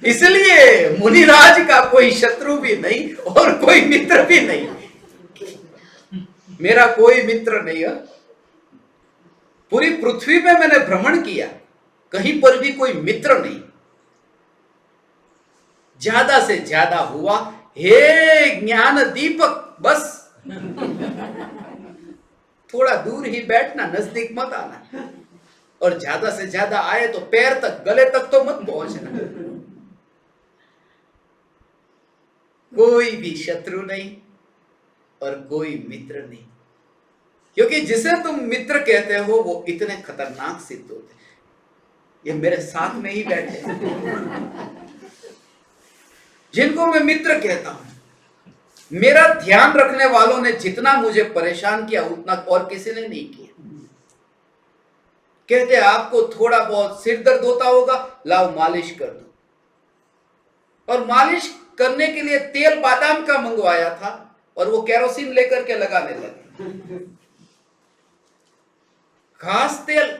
Speaker 1: इसलिए मुनिराज का कोई शत्रु भी नहीं और कोई मित्र भी नहीं। मेरा कोई मित्र नहीं है। पूरी पृथ्वी पे मैंने भ्रमण किया, कहीं पर भी कोई मित्र नहीं। ज्यादा से ज्यादा हुआ, हे ज्ञान दीपक, बस थोड़ा दूर ही बैठना, नजदीक मत आना। और ज्यादा से ज्यादा आए तो पैर तक, गले तक तो मत पहुंचना। कोई भी शत्रु नहीं और कोई मित्र नहीं, क्योंकि जिसे तुम मित्र कहते हो वो इतने खतरनाक सिद्ध होते। ये मेरे साथ में ही बैठे जिनको मैं मित्र कहता हूं, मेरा ध्यान रखने वालों ने जितना मुझे परेशान किया उतना और किसी ने नहीं किया। कहते आपको थोड़ा बहुत सिर दर्द होता होगा, लाओ मालिश कर दो। और मालिश करने के लिए तेल बादाम का मंगवाया था और वो केरोसिन लेकर के लगाने लगे। खास तेल।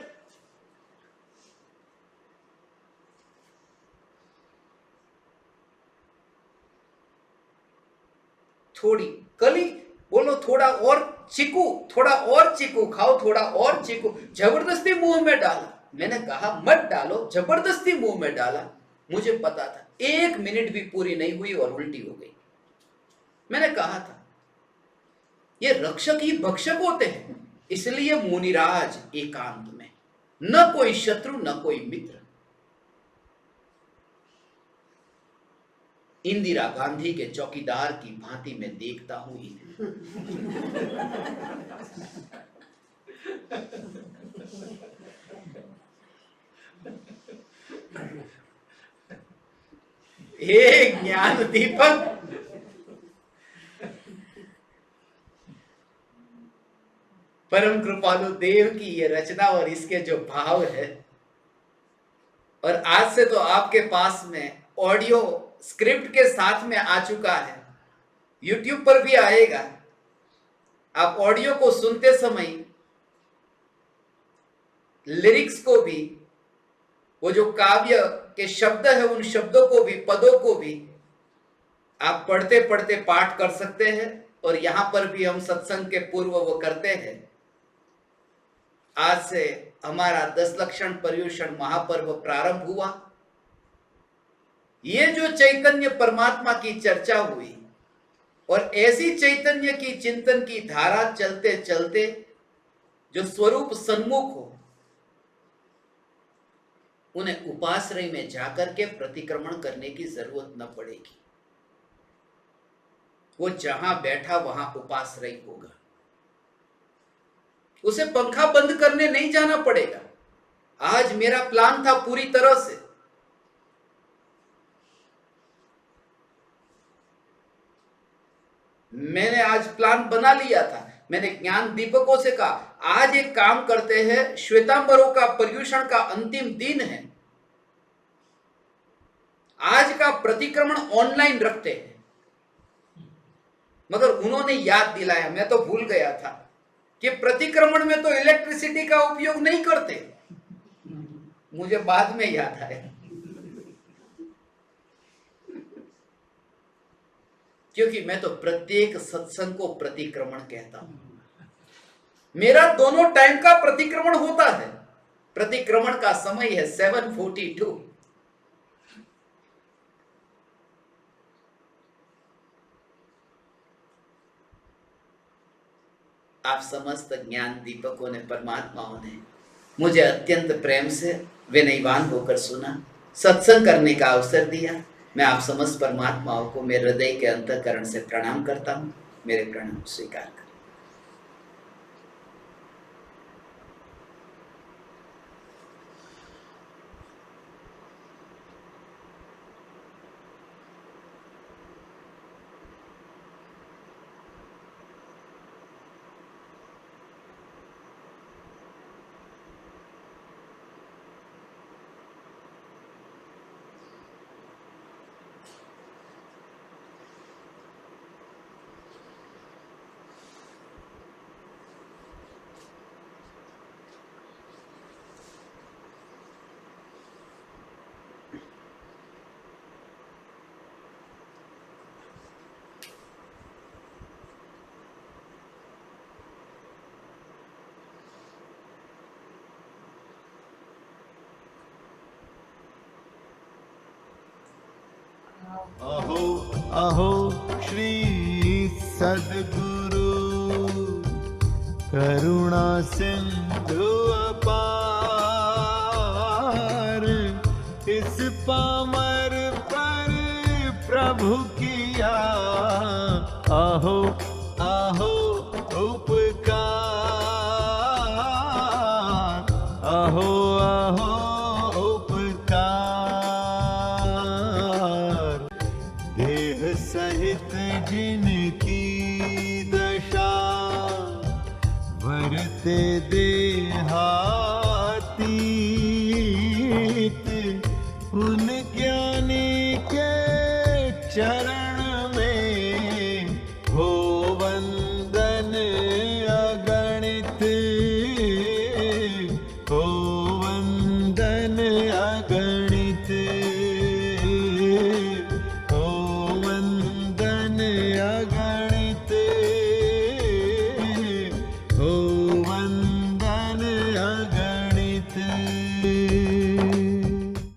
Speaker 1: थोड़ी कली बोलो, थोड़ा और चीकू, थोड़ा और चीकू खाओ, थोड़ा और चीकू, जबरदस्ती मुंह में डाला। मैंने कहा मत डालो, जबरदस्ती मुंह में डाला। मुझे पता था 1 मिनट भी पूरी नहीं हुई और उल्टी हो गई। मैंने कहा था ये रक्षक ही भक्षक होते हैं, इसलिए मुनिराज एकांत में, न कोई शत्रु न कोई मित्र। इंदिरा गांधी के चौकीदार की भांति मैं देखता हूं इन्हें। हे ज्ञान दीपक, परम कृपालु देव की ये रचना और इसके जो भाव है। और आज से तो आपके पास में ऑडियो स्क्रिप्ट के साथ में आ चुका है, यूट्यूब पर भी आएगा। आप ऑडियो को सुनते समय लिरिक्स को भी, वो जो काव्य के शब्द है उन शब्दों को भी, पदों को भी आप पढ़ते पढ़ते पाठ कर सकते हैं। और यहां पर भी हम सत्संग के पूर्व वो करते हैं। आज से हमारा 10 लक्षण पर्युषण महापर्व प्रारंभ हुआ। ये जो चैतन्य परमात्मा की चर्चा हुई और ऐसी चैतन्य की चिंतन की धारा चलते चलते जो स्वरूप सन्मुख हो, उन्हें उपाश्रय में जाकर के प्रतिक्रमण करने की जरूरत न पड़ेगी। वो जहां बैठा वहां उपाश्रय होगा। उसे पंखा बंद करने नहीं जाना पड़ेगा। आज मेरा प्लान था पूरी तरह से, मैंने आज प्लान बना लिया था। मैंने ज्ञान दीपकों से कहा आज एक काम करते हैं, श्वेतांबरों का पर्युषण का अंतिम दिन है, आज का प्रतिक्रमण ऑनलाइन रखते हैं। मगर उन्होंने याद दिलाया, मैं तो भूल गया था कि प्रतिक्रमण में तो इलेक्ट्रिसिटी का उपयोग नहीं करते। मुझे बाद में याद आया, क्योंकि मैं तो प्रत्येक सत्संग को प्रतिक्रमण कहता हूं। मेरा दोनों टाइम का प्रतिक्रमण होता है। प्रतिक्रमण का समय है 7:42। आप समस्त ज्ञान दीपकों ने, परमात्माओं ने मुझे अत्यंत प्रेम से विनयवान होकर सुना, सत्संग करने का अवसर दिया। मैं आप समस्त परमात्माओं को मेरे हृदय के अंतःकरण से प्रणाम करता हूँ। मेरे प्रणाम स्वीकार करें।
Speaker 2: अहो अहो श्री सद्गुरु करुणा सिंधु अपार, इस पामर पर प्रभु किया अहो अहो उपकार, अहो अहो उपकार। देह सहित जिनकी दशा वरते देहातीत, उन ज्ञानी के चरण में हो वंदन अगणित, हो वंदन अगणित।